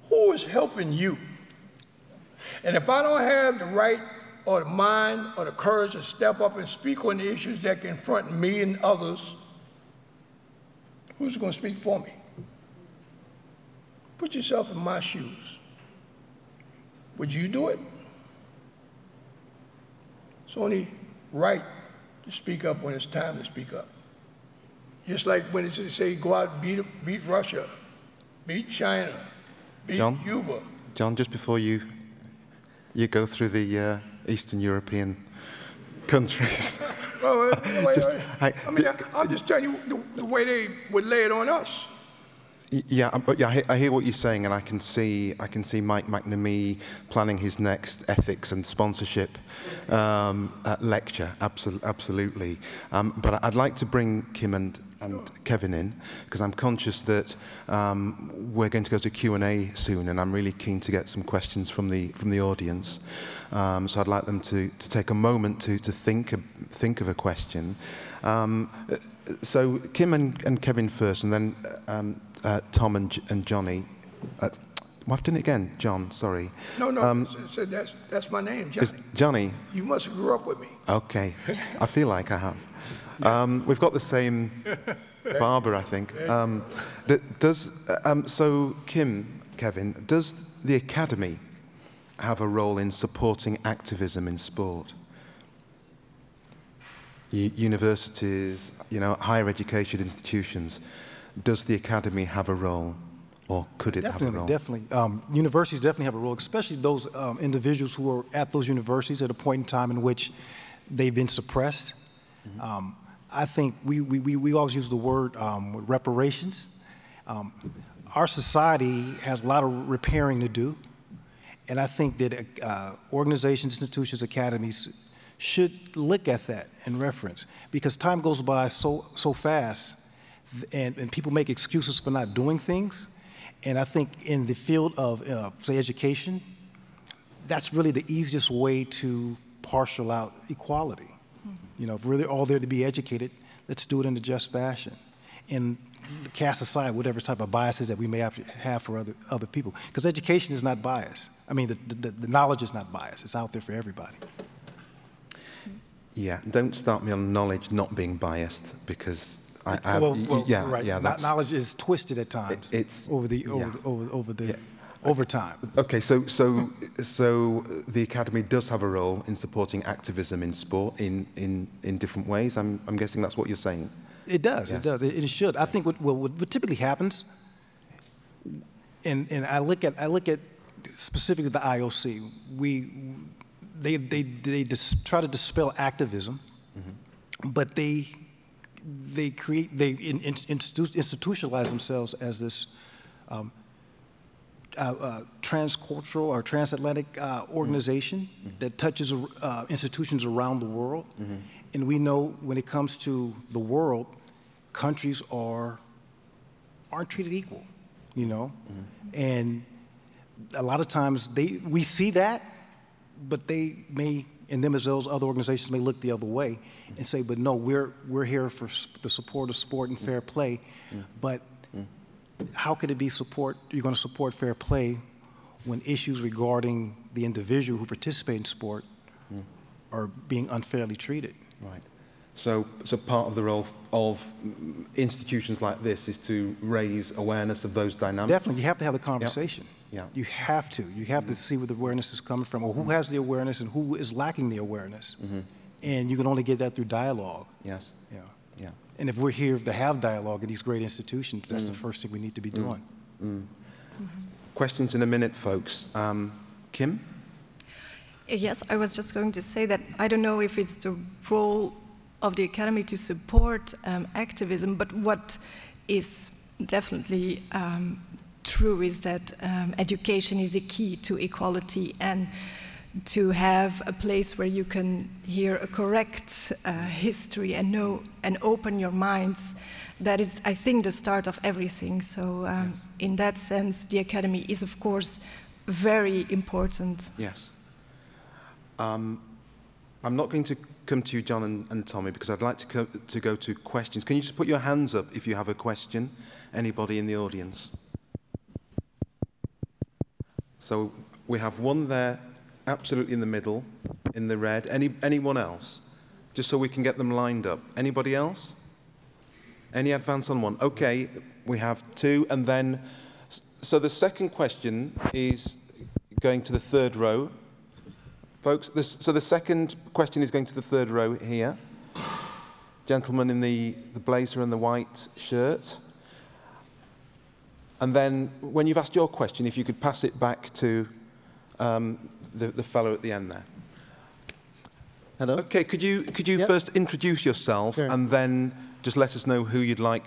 Who is helping you? And if I don't have the right or the mind or the courage to step up and speak on the issues that confront me and others, who's going to speak for me? Put yourself in my shoes. Would you do it? It's only right to speak up when it's time to speak up. Just like when they say go out and beat Russia, beat China, beat Cuba. John, just before you go through the Eastern European countries. Well, I'm just telling you the way they would lay it on us. Yeah, I hear what you're saying, and I can see Mike McNamee planning his next ethics and sponsorship lecture. Absolutely. But I'd like to bring Kim and Kevin in, because I'm conscious that we're going to go to Q&A soon, and I'm really keen to get some questions from the audience. So I'd like them to take a moment to think of a question. So Kim and Kevin first, and then Tom and Johnny. I've done it again, John, sorry. No, that's my name, Johnny. It's Johnny? You must have grew up with me. Okay, I feel like I have. We've got the Same barber, I think. So Kim, Kevin, does the Academy have a role in supporting activism in sport? Universities, higher education institutions, does the Academy have a role, or could it have a role? Definitely. Universities definitely have a role, especially those individuals who are at those universities at a point in time in which they've been suppressed. Mm-hmm. I think we always use the word reparations. Our society has a lot of repairing to do, and I think that organizations, institutions, academies should look at that in reference, because time goes by so fast, and people make excuses for not doing things. And I think in the field of, say, education, that's really the easiest way to parcel out equality. Mm-hmm. If we're all there to be educated, let's do it in a just fashion, and cast aside whatever type of biases that we may have for other people. Because education is not biased. I mean, the knowledge is not biased. It's out there for everybody. Yeah, don't start me on knowledge not being biased, because knowledge is twisted at times. It's over time. Okay, so the Academy does have a role in supporting activism in sport in different ways. I'm guessing that's what you're saying. It does. Yes. It does. It should. I think what typically happens, and I look at specifically the IOC. They try to dispel activism, mm-hmm. but they institutionalize themselves as this transcultural or transatlantic organization mm-hmm. that touches institutions around the world. Mm-hmm. And we know when it comes to the world, countries aren't treated equal, Mm-hmm. And a lot of times we see that, but they may, and them as well as other organizations may look the other way and say, but no, we're here for the support of sport and fair play. Mm. But how could it be you're going to support fair play when issues regarding the individual who participate in sport are being unfairly treated? Right. So part of the role of institutions like this is to raise awareness of those dynamics? Definitely. You have to have the conversation. Yep. Yeah. You have to. You have to see where the awareness is coming from, or who has the awareness and who is lacking the awareness. Mm-hmm. And you can only get that through dialogue. Yes. Yeah. Yeah. And if we're here to have dialogue in these great institutions, that's the first thing we need to be doing. Mm. Mm-hmm. Questions in a minute, folks. Kim? Yes, I was just going to say that I don't know if it's the role of the Academy to support activism, but what is definitely true is that education is the key to equality, and to have a place where you can hear a correct history and know and open your minds, that is, I think, the start of everything. So in that sense, the Academy is, of course, very important. Yes. I'm not going to come to you, John and Tommie, because I'd like to go to questions. Can you just put your hands up if you have a question? Anybody in the audience? So we have one there, absolutely in the middle, in the red. Anyone else? Just so we can get them lined up. Anybody else? Any advance on one? Okay, we have two, and then... So the second question is going to the third row. Folks, so the second question is going to the third row here. Gentleman in the blazer and the white shirt. And then, when you've asked your question, if you could pass it back to the fellow at the end there. Hello. Okay, could you yep. first introduce yourself, sure. and then just let us know who you'd like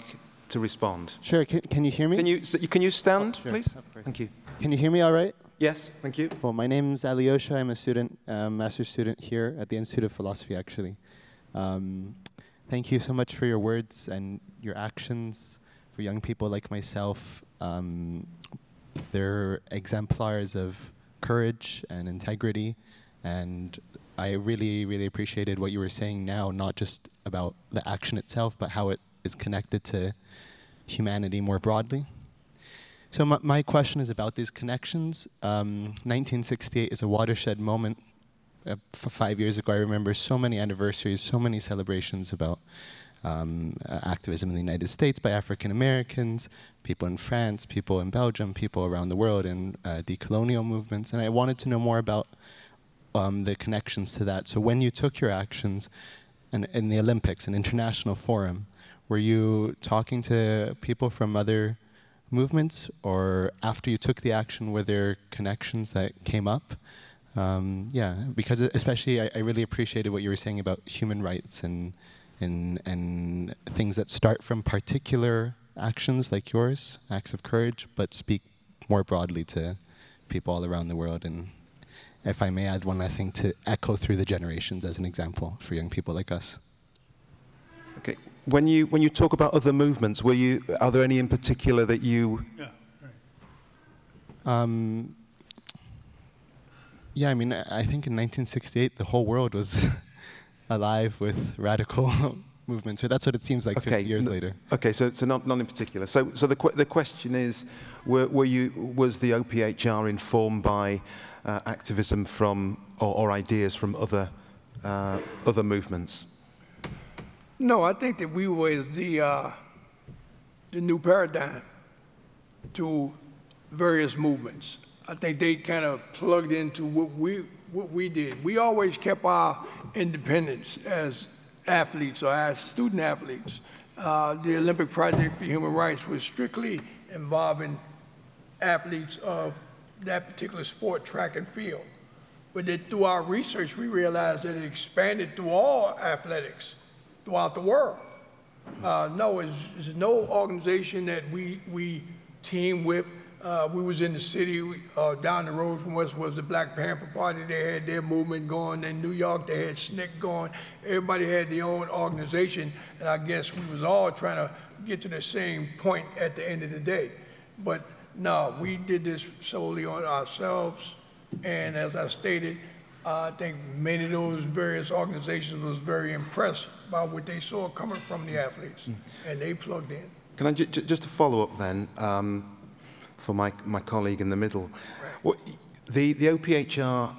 to respond? Sure. Can you hear me? Can you stand, sure. please? Thank you. Can you hear me all right? Yes, thank you. Well, my name's Alyosha. I'm a student, master's student here at the Institute of Philosophy, actually. Thank you so much for your words and your actions for young people like myself. They're exemplars of courage and integrity, and I really, really appreciated what you were saying now, not just about the action itself, but how it is connected to humanity more broadly. So my question is about these connections. 1968 is a watershed moment. 5 years ago, I remember so many anniversaries, so many celebrations about activism in the United States by African Americans, people in France, people in Belgium, people around the world, and decolonial movements. And I wanted to know more about the connections to that. So when you took your actions in the Olympics, an international forum, were you talking to people from other movements, or after you took the action, were there connections that came up? Yeah, because especially I really appreciated what you were saying about human rights and things that start from particular actions like yours, acts of courage, but speak more broadly to people all around the world. And if I may add one last thing, to echo through the generations as an example for young people like us. Okay. When you talk about other movements, are there any in particular that you? Yeah. Right. Yeah, I mean, I think in 1968 the whole world was alive with radical movements. So that's what it seems like 50 years later. Okay, so not in particular. So the question is, was the OPHR informed by activism from or ideas from other movements? No, I think that we were the new paradigm to various movements. I think they kind of plugged into what we did. We always kept our independence as athletes or as student athletes. The Olympic Project for Human Rights was strictly involving athletes of that particular sport, track and field. But then through our research, we realized that it expanded through all athletics throughout the world. No, it's no organization that we team with. We was in the city, down the road from us was the Black Panther Party. They had their movement going. In New York, they had SNCC going. Everybody had their own organization, and I guess we was all trying to get to the same point at the end of the day. But no, we did this solely on ourselves, and as I stated, I think many of those various organizations was very impressed by what they saw coming from the athletes, and they plugged in. Can I just to follow up then, for my colleague in the middle? Right. Well, the OPHR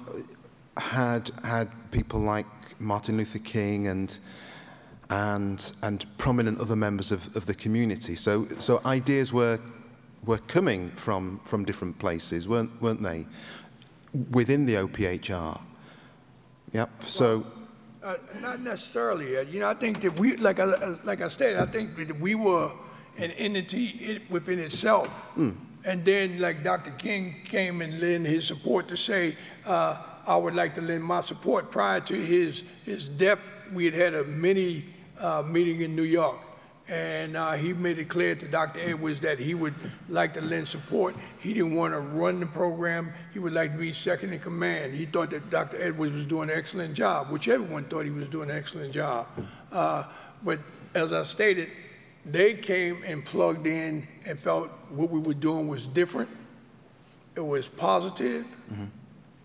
had people like Martin Luther King and prominent other members of the community. So ideas were coming from different places, weren't they? Within the OPHR. Yep. So. Not necessarily. You know, I think that we, like I stated, I think that we were an entity within itself. And then, like Dr. King came and lent his support to say, I would like to lend my support. Prior to his death, we had a mini meeting in New York. And he made it clear to Dr. Edwards that he would like to lend support. He didn't want to run the program. He would like to be second in command. He thought that Dr. Edwards was doing an excellent job, which everyone thought he was doing an excellent job. But as I stated, they came and plugged in and felt what we were doing was different. It was positive,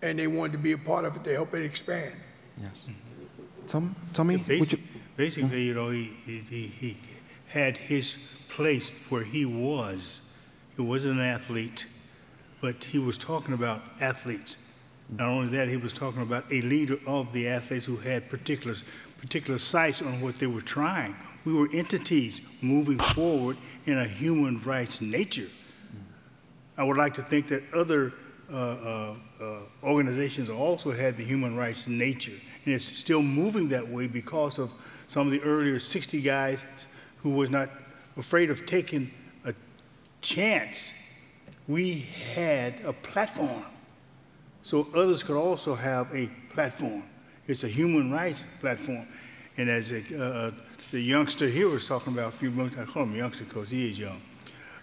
and they wanted to be a part of it to help it expand. Yes. Tommie? Basically, you know, he had his place where he was. He wasn't an athlete, but he was talking about athletes. Not only that, he was talking about a leader of the athletes who had particular sights on what they were trying. We were entities moving forward in a human rights nature. I would like to think that other organizations also had the human rights nature, and it's still moving that way because of some of the earlier 60 guys who was not afraid of taking a chance. We had a platform, so others could also have a platform. It's a human rights platform. And as the youngster here was talking about a few months, I call him youngster because he is young,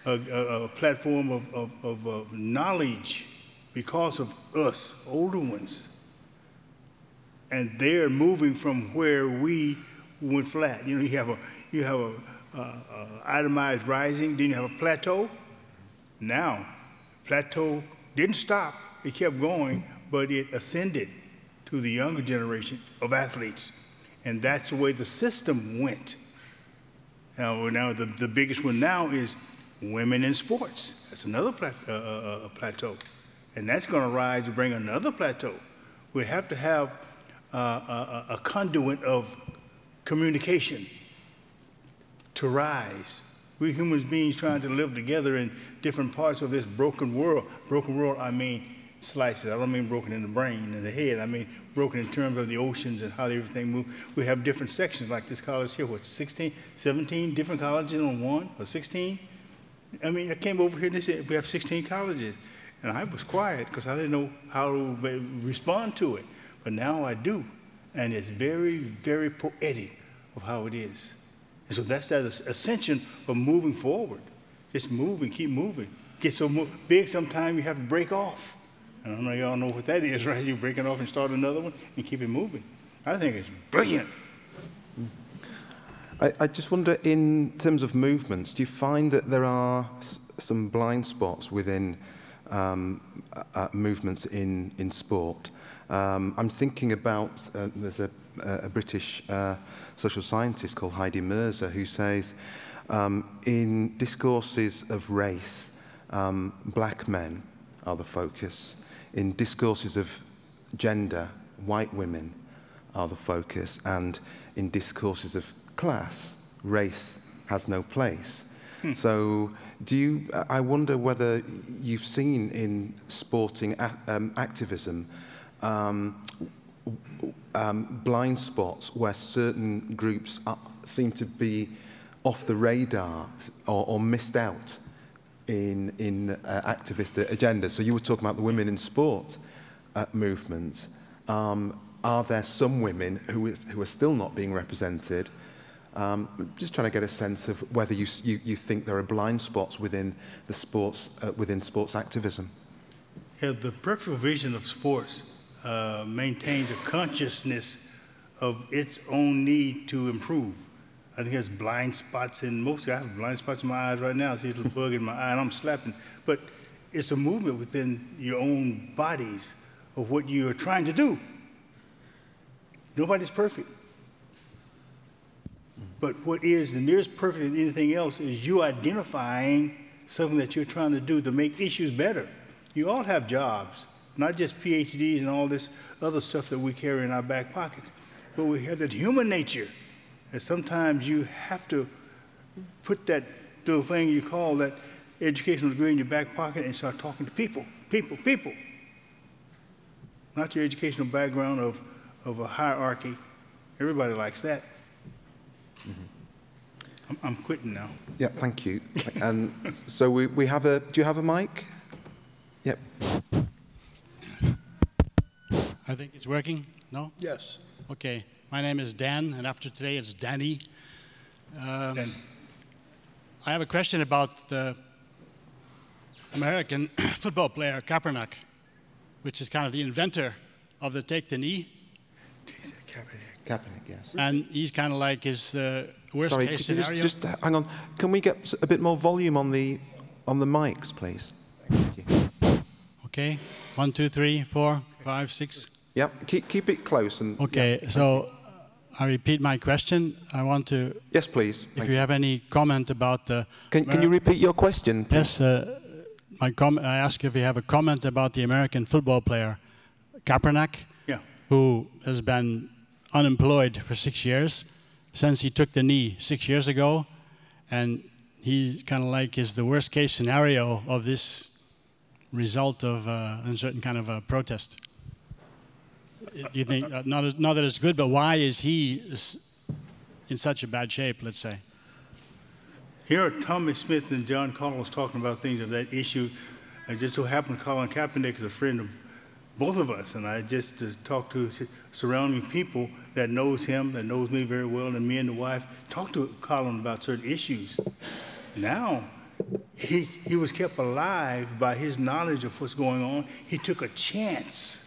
a platform of knowledge because of us, older ones. And they're moving from where we went flat. You know, you have a itemized rising, then you have a plateau. Now, plateau didn't stop, it kept going, but it ascended to the younger generation of athletes. And that's the way the system went. Now the biggest one now is women in sports. That's another plateau. And that's going to rise to bring another plateau. We have to have a conduit of communication to rise. We human beings trying to live together in different parts of this broken world. Broken world, I mean slices. I don't mean broken in the brain and the head. I mean broken in terms of the oceans and how everything moves. We have different sections, like this college here, what, 16, 17 different colleges on one, or 16? I mean, I came over here and they said we have 16 colleges. And I was quiet because I didn't know how to respond to it. But now I do. And it's very, very poetic of how it is. And so that's that ascension of moving forward. Just moving, keep moving. Get so big sometimes you have to break off. I don't know, y'all know what that is, right? You break it off and start another one and keep it moving. I think it's brilliant. I just wonder, in terms of movements, do you find that there are some blind spots within movements in sport? I'm thinking about, there's a British social scientist called Heidi Mirza who says, in discourses of race, black men are the focus. In discourses of gender, white women are the focus. And in discourses of class, race has no place. So I wonder whether you've seen in sporting activism blind spots where certain groups seem to be off the radar or missed out in activist agendas. So you were talking about the women in sport movement. Are there some women who are still not being represented? Just trying to get a sense of whether you think there are blind spots within the sports activism. Yeah, the peripheral vision of sports maintains a consciousness of its own need to improve. I think there's blind spots in most. I have blind spots in my eyes right now. I see a little bug in my eye, and I'm slapping. But it's a movement within your own bodies of what you are trying to do. Nobody's perfect. But what is the nearest perfect than anything else is you identifying something that you're trying to do to make issues better. You all have jobs, not just PhDs and all this other stuff that we carry in our back pockets, but we have that human nature that sometimes you have to put that little thing you call that educational degree in your back pocket and start talking to people. Not your educational background of a hierarchy. Everybody likes that. Mm-hmm. I'm quitting now. Yeah, thank you. And so we have do you have a mic? Yep. I think it's working, no? Yes. Okay, my name is Dan, and after today it's Danny. I have a question about the American football player Kaepernick, which is kind of the inventor of the take the knee. Kaepernick, yes. And he's kind of like his worst case scenario. Just hang on. Can we get a bit more volume on the mics, please? Thank you. Okay, 1, 2, 3, 4, 5, 6. Yep, keep it close. And okay, yeah. So I repeat my question. I want to. Yes, please. If you have any comment about the. Can you repeat your question, please? Yes, I ask if you have a comment about the American football player Kaepernick, who has been unemployed for 6 years since he took the knee 6 years ago, and he kind of like is the worst case scenario of this result of a certain kind of a protest. You think not that it's good, but why is he in such a bad shape? Let's say. Here are Tommie Smith and John Collins talking about things of that issue. I just so happened Colin Kaepernick is a friend of both of us, and I just talked to surrounding people that knows him, that knows me very well, and me and the wife talked to Colin about certain issues. Now, he was kept alive by his knowledge of what's going on. He took a chance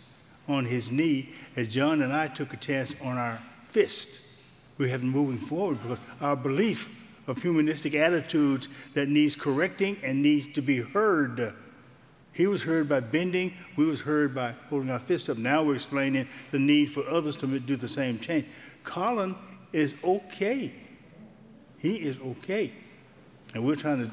on his knee, as John and I took a chance on our fist. We have been moving forward because our belief of humanistic attitudes that needs correcting and needs to be heard. He was heard by bending, we was heard by holding our fists up. Now we're explaining the need for others to do the same change. Colin is okay. He is okay. And we're trying to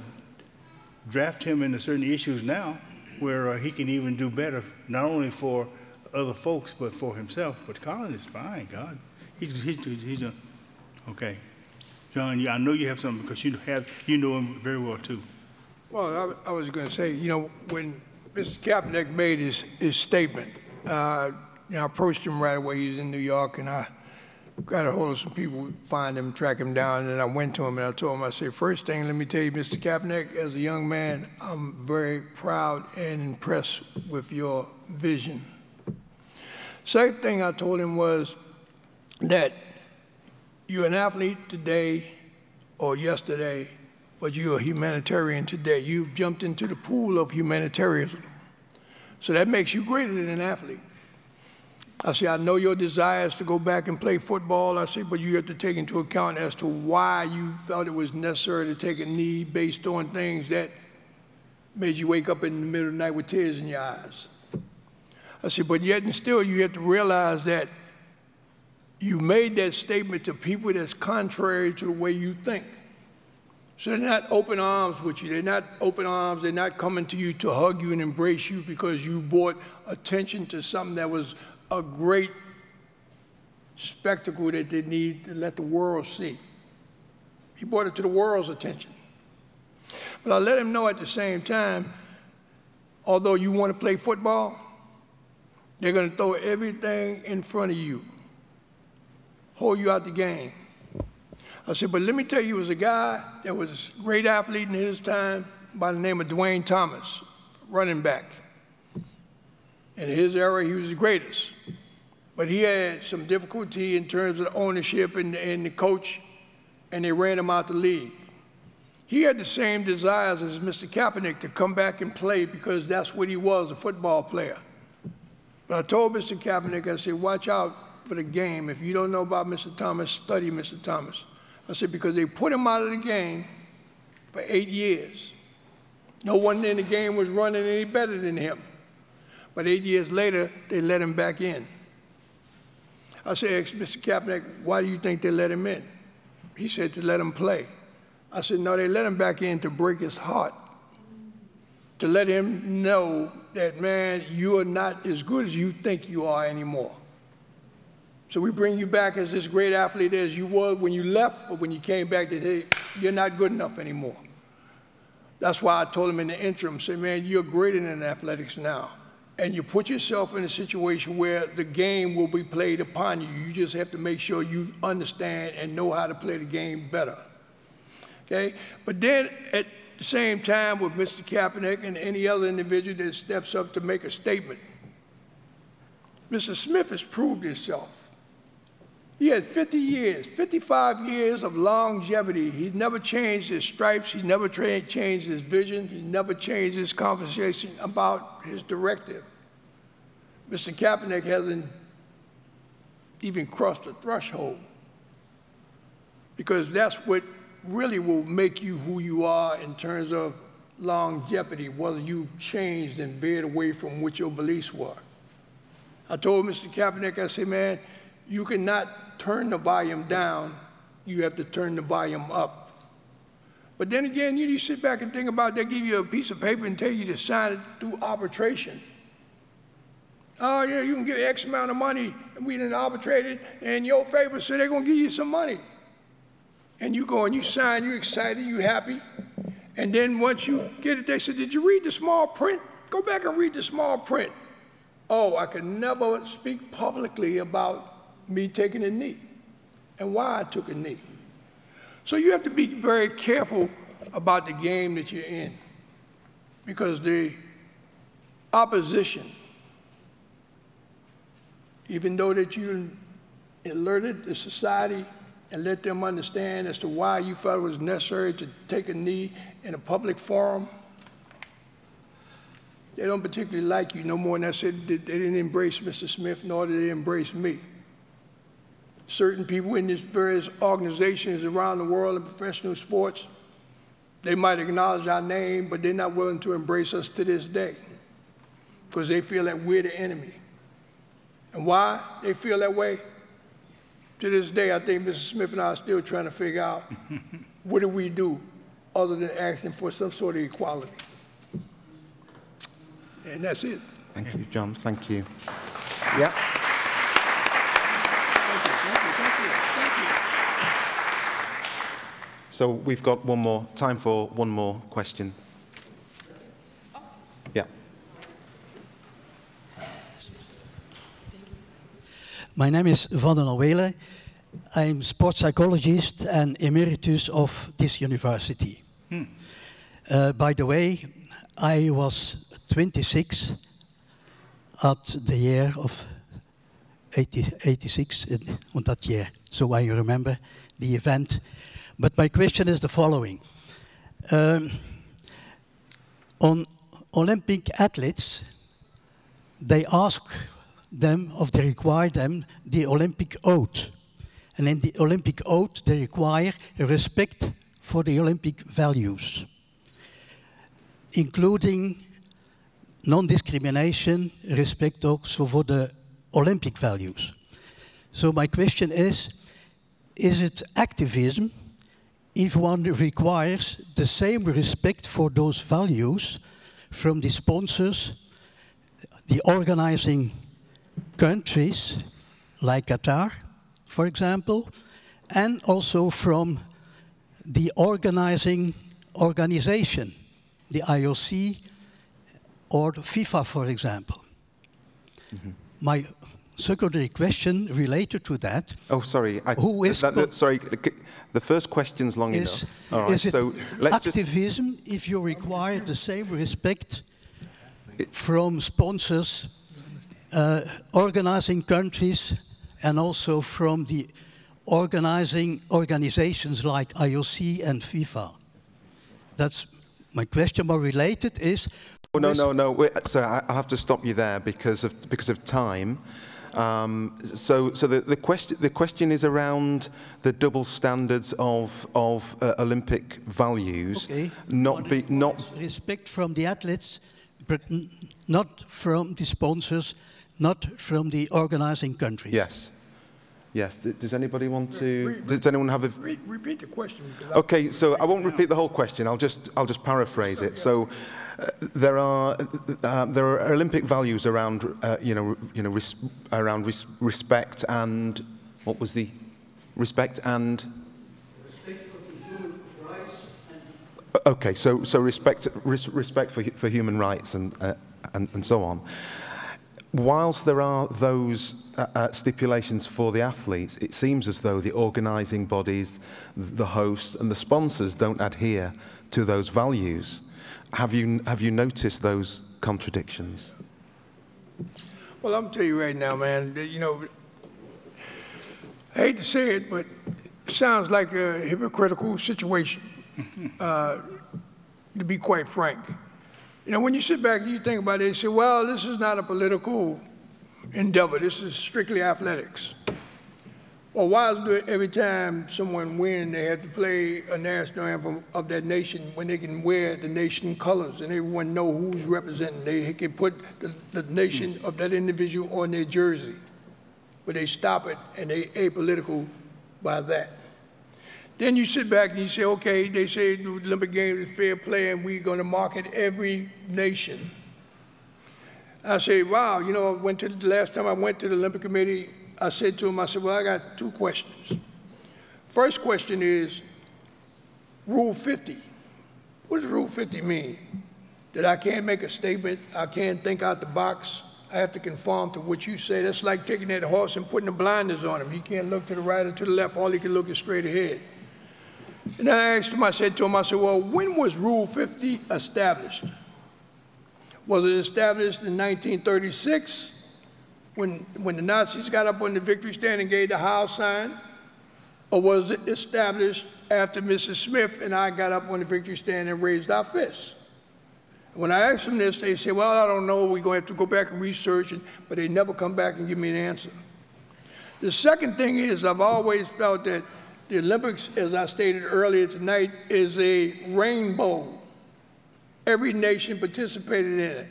draft him into certain issues now where he can even do better, not only for other folks, but for himself. But Colin is fine, God. He's doing okay. John, I know you have something because you know him very well too. Well, I was going to say, you know, when Mr. Kaepernick made his statement, you know, I approached him right away. He's in New York, and I got a hold of some people, find him, track him down, and then I went to him and I told him, I said, first thing, let me tell you, Mr. Kaepernick, as a young man, I'm very proud and impressed with your vision. Second thing I told him was that you're an athlete today or yesterday, but you're a humanitarian today. You've jumped into the pool of humanitarianism. So that makes you greater than an athlete. I say, I know your desire is to go back and play football. I say, but you have to take into account as to why you felt it was necessary to take a knee based on things that made you wake up in the middle of the night with tears in your eyes. I said, but yet and still you have to realize that you made that statement to people that's contrary to the way you think. So they're not open arms with you. They're not open arms. They're not coming to you to hug you and embrace you because you brought attention to something that was a great spectacle that they need to let the world see. He brought it to the world's attention. But I let him know at the same time, although you want to play football, they're going to throw everything in front of you, hold you out the game. I said, but let me tell you, was a guy that was a great athlete in his time by the name of Dwayne Thomas, running back. In his era, he was the greatest. But he had some difficulty in terms of ownership and the coach, and they ran him out the league. He had the same desires as Mr. Kaepernick to come back and play because that's what he was, a football player. But I told Mr. Kaepernick, I said, watch out for the game. If you don't know about Mr. Thomas, study Mr. Thomas. I said, because they put him out of the game for 8 years. No one in the game was running any better than him. But 8 years later, they let him back in. I said, Mr. Kaepernick, why do you think they let him in? He said, to let him play. I said, no, they let him back in to break his heart, to let him know that, man, you are not as good as you think you are anymore. So we bring you back as this great athlete as you were when you left, but when you came back, they said, you're not good enough anymore. That's why I told him in the interim, say, man, you're greater than athletics now. And you put yourself in a situation where the game will be played upon you. You just have to make sure you understand and know how to play the game better. Okay? But then at the same time with Mr. Kaepernick and any other individual that steps up to make a statement, Mr. Smith has proved himself. He had 50 years, 55 years of longevity. He never changed his stripes. He never changed his vision. He never changed his conversation about his directive. Mr. Kaepernick hasn't even crossed the threshold, because that's what really will make you who you are in terms of longevity, whether you've changed and veered away from what your beliefs were. I told Mr. Kaepernick, I said, man, you cannot turn the volume down, you have to turn the volume up. But then again, you sit back and think about, they give you a piece of paper and tell you to sign it through arbitration. Oh yeah, you can get X amount of money, and we didn't arbitrate it in your favor, so they're gonna give you some money. And you go and you sign, you're excited, you're happy. And then once you get it, they said, did you read the small print? Go back and read the small print. Oh, I could never speak publicly about me taking a knee and why I took a knee. So you have to be very careful about the game that you're in, because the opposition, even though that you alerted the society and let them understand as to why you felt it was necessary to take a knee in a public forum, they don't particularly like you no more than I said they didn't embrace Mr. Smith, nor did they embrace me. Certain people in these various organizations around the world in professional sports, they might acknowledge our name, but they're not willing to embrace us to this day because they feel that we're the enemy. And why they feel that way? To this day, I think Mr. Smith and I are still trying to figure out what do we do other than asking for some sort of equality. And that's it. Thank you, John. Thank you. Yeah. so we've got time for one more question. Yeah. My name is Van den Alwele. I'm sports psychologist and emeritus of this university. By the way, I was 26 at the year of 86 on that year, so I remember the event. But my question is the following. On Olympic athletes, they ask them, or they require them, the Olympic oath. And in the Olympic oath, they require a respect for the Olympic values, including non-discrimination, respect also for the Olympic values. So my question is it activism if one requires the same respect for those values from the sponsors, the organizing countries, like Qatar, for example, and also from the organization, the IOC or the FIFA, for example? My secondary question related to that. Oh, sorry. Sorry, the first question's long enough. All right, is it so let's activism if you require the same respect from sponsors, organizing countries, and also from the organizing organizations like IOC and FIFA? That's my question. More related is... Oh, no. Wait, so I'll have to stop you there because of time. So the question is around the double standards of Olympic values. Okay. Not respect from the athletes, but not from the sponsors, not from the organizing countries. Yes. Yes. Does anybody want to? Does anyone have a? Repeat the question. Okay. So I won't repeat the whole question. I'll just paraphrase it. So. There are Olympic values around respect and what was the respect and respect for the human rights. Okay, so respect for human rights and so on. Whilst there are those stipulations for the athletes, it seems as though the organising bodies, the hosts, and the sponsors don't adhere to those values. Have you noticed those contradictions? Well, I'm tell you right now, man. You know, I hate to say it, but it sounds like a hypocritical situation. To be quite frank, you know, when you sit back and you think about it, you say, "Well, this is not a political endeavor. This is strictly athletics." Well, why do it every time someone wins, they have to play a national anthem of that nation when they can wear the nation colors and everyone know who's representing? They can put the nation of that individual on their jersey, but they stop it and they apolitical by that. Then you sit back and you say, okay, they say the Olympic Games is fair play and we're going to market every nation. I say, wow, you know, the last time I went to the Olympic Committee, I said to him, I said, well, I got two questions. First question is, Rule 50. What does Rule 50 mean? That I can't make a statement, I can't think out the box, I have to conform to what you say. That's like taking that horse and putting the blinders on him. He can't look to the right or to the left, all he can look is straight ahead. And I asked him, I said to him, I said, well, when was Rule 50 established? Was it established in 1936? When the Nazis got up on the victory stand and gave the Heil sign? Or was it established after Mrs. Smith and I got up on the victory stand and raised our fists? When I asked them this, they said, well, I don't know, we're going to have to go back and research it, but they never come back and give me an answer. The second thing is, I've always felt that the Olympics, as I stated earlier tonight, is a rainbow. Every nation participated in it.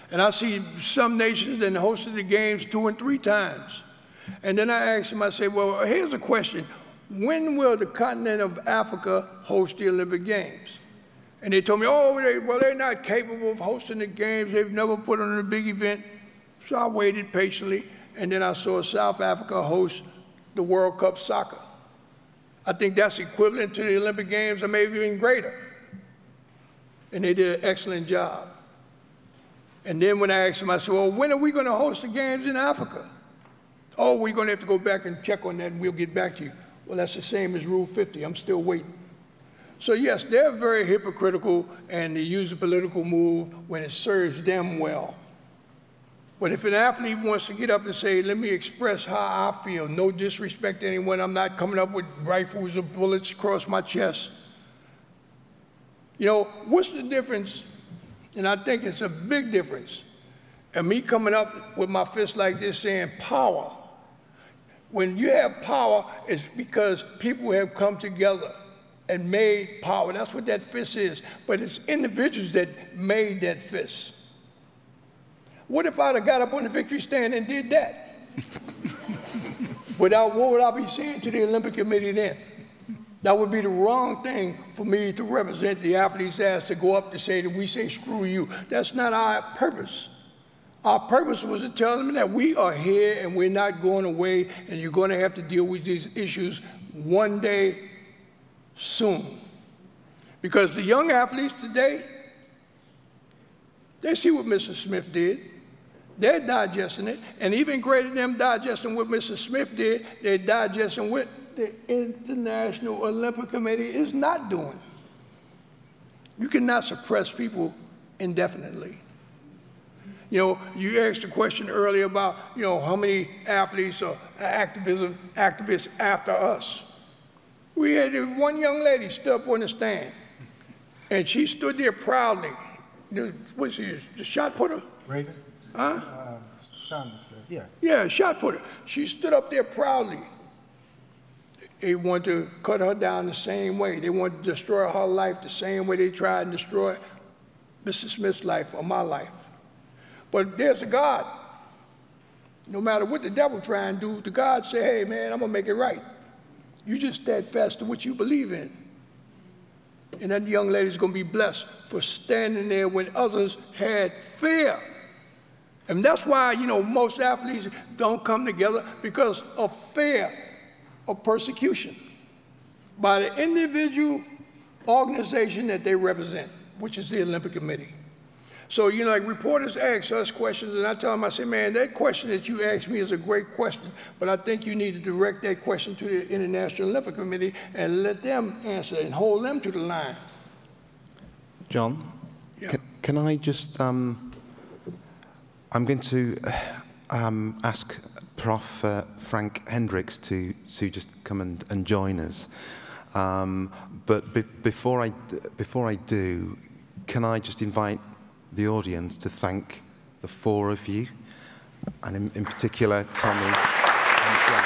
And I see some nations that hosted the games 2 and 3 times. And then I asked them, I said, well, here's a question. When will the continent of Africa host the Olympic Games? And they told me, oh, they're not capable of hosting the games. They've never put on a big event. So I waited patiently, and then I saw South Africa host the World Cup soccer. I think that's equivalent to the Olympic Games or maybe even greater. And they did an excellent job. And then when I asked them, I said, well, when are we going to host the games in Africa? Oh, we're going to have to go back and check on that and we'll get back to you. Well, that's the same as Rule 50. I'm still waiting. So yes, they're very hypocritical and they use a political move when it serves them well. But if an athlete wants to get up and say, let me express how I feel, no disrespect to anyone, I'm not coming up with rifles or bullets across my chest. You know, what's the difference? And I think it's a big difference. And me coming up with my fist like this saying power. When you have power, it's because people have come together and made power. That's what that fist is. But it's individuals that made that fist. What if I'd have got up on the victory stand and did that? What would I be saying to the Olympic Committee then? That would be the wrong thing for me to represent the athletes as to go up to say that we say screw you. That's not our purpose. Our purpose was to tell them that we are here and we're not going away and you're going to have to deal with these issues one day soon. Because the young athletes today, they see what Mr. Smith did. They're digesting it, and even greater than them digesting what Mr. Smith did, they're digesting what the International Olympic Committee is not doing. You cannot suppress people indefinitely. You know, you asked a question earlier about, you know, how many athletes or activists after us. We had one young lady stood up on the stand, and she stood there proudly. What's she, the shot putter? Raven? Huh? Yeah. Yeah, shot putter. She stood up there proudly. They wanted to cut her down the same way. They wanted to destroy her life the same way they tried to destroy Mr. Smith's life or my life. But there's a God. No matter what the devil try and do, the God say, hey, man, I'm going to make it right. You just steadfast to what you believe in. And that young lady's going to be blessed for standing there when others had fear. And that's why, you know, most athletes don't come together because of fear of persecution by the individual organization that they represent, which is the Olympic Committee. So, you know, like reporters ask us questions, and I tell them, I say, man, that question that you asked me is a great question, but I think you need to direct that question to the International Olympic Committee and let them answer and hold them to the line. John, yeah. Can I just, I'm going to ask Prof. Frank Hendricks to just come and join us. But before I do, can I just invite the audience to thank the four of you, and in particular, Tommie and John.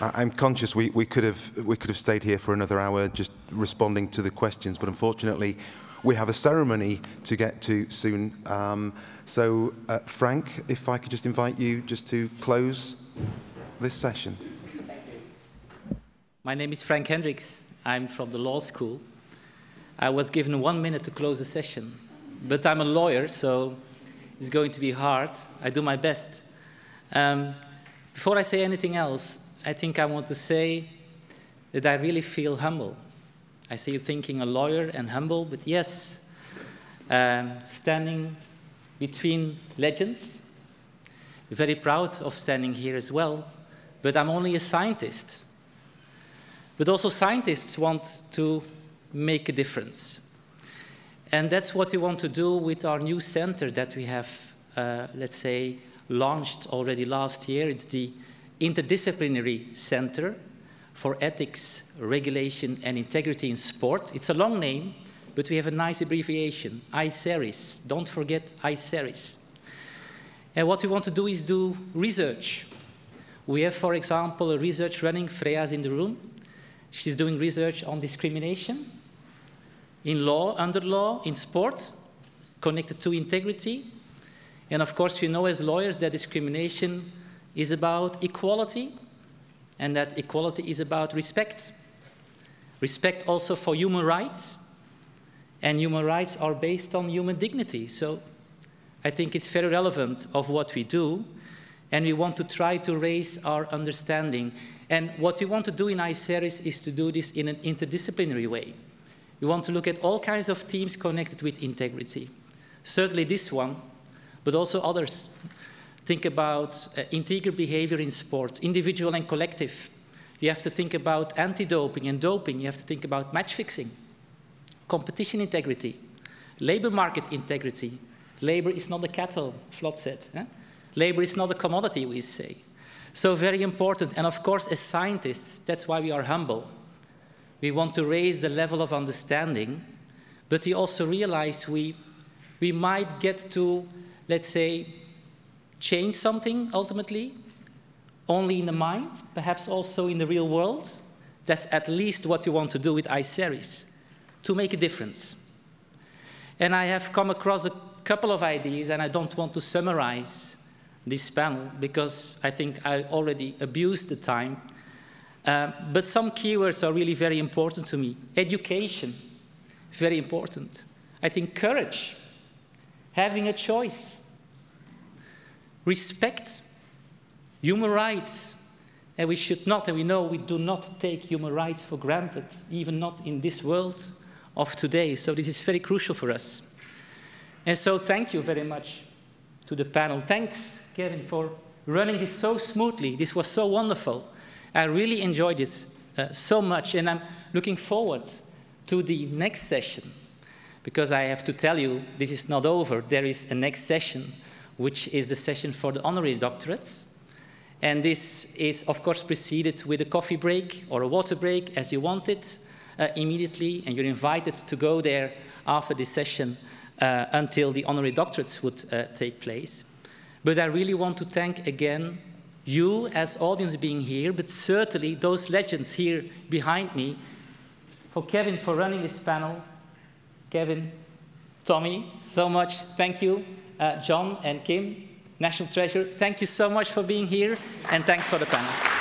I'm conscious we could have stayed here for another hour just responding to the questions, but unfortunately we have a ceremony to get to soon. So Frank, if I could just invite you just to close this session. Thank you. My name is Frank Hendricks. I'm from the law school. I was given 1 minute to close the session, but I'm a lawyer, so it's going to be hard. I do my best. Before I say anything else, I think I want to say that I really feel humble. I see you thinking a lawyer and humble, but yes, standing between legends, very proud of standing here as well, but I'm only a scientist. But also scientists want to make a difference. And that's what we want to do with our new center that we have, let's say, launched already last year. It's the Interdisciplinary Center for Ethics, Regulation and Integrity in Sport. It's a long name, but we have a nice abbreviation, ICERIS. Don't forget ICERIS. And what we want to do is do research. We have, for example, a research running. Freya's in the room. She's doing research on discrimination in law, under law, in sport, connected to integrity. And of course, we know as lawyers that discrimination is about equality, and that equality is about respect. Respect also for human rights, and human rights are based on human dignity. So I think it's very relevant of what we do, and we want to try to raise our understanding. And what we want to do in iSeries is to do this in an interdisciplinary way. We want to look at all kinds of teams connected with integrity. Certainly this one, but also others. Think about integral behavior in sport, individual and collective. You have to think about anti-doping and doping. You have to think about match fixing, competition integrity, labor market integrity. Labor is not a cattle, Flot said. Eh? Labor is not a commodity, we say. So very important. And of course, as scientists, that's why we are humble. We want to raise the level of understanding, but we also realize we might get to, let's say, change something ultimately, only in the mind, perhaps also in the real world. That's at least what we want to do with iSeries, to make a difference. And I have come across a couple of ideas, and I don't want to summarize this panel because I think I already abused the time. But some keywords are really very important to me. Education, very important. I think courage, having a choice, respect, human rights. And we should not, and we know we do not take human rights for granted, even not in this world of today. So this is very crucial for us. And so thank you very much to the panel. Thanks, Kevin, for running this so smoothly. This was so wonderful. I really enjoyed this so much, and I'm looking forward to the next session, because I have to tell you, this is not over. There is a next session, which is the session for the honorary doctorates. And this is, of course, preceded with a coffee break or a water break, as you want it, immediately, and you're invited to go there after this session until the honorary doctorates would take place. But I really want to thank again you as audience being here, but certainly those legends here behind me, for Kevin for running this panel. Kevin, Tommie, so much. Thank you. John and Kim, National Treasure, thank you so much for being here, and thanks for the panel.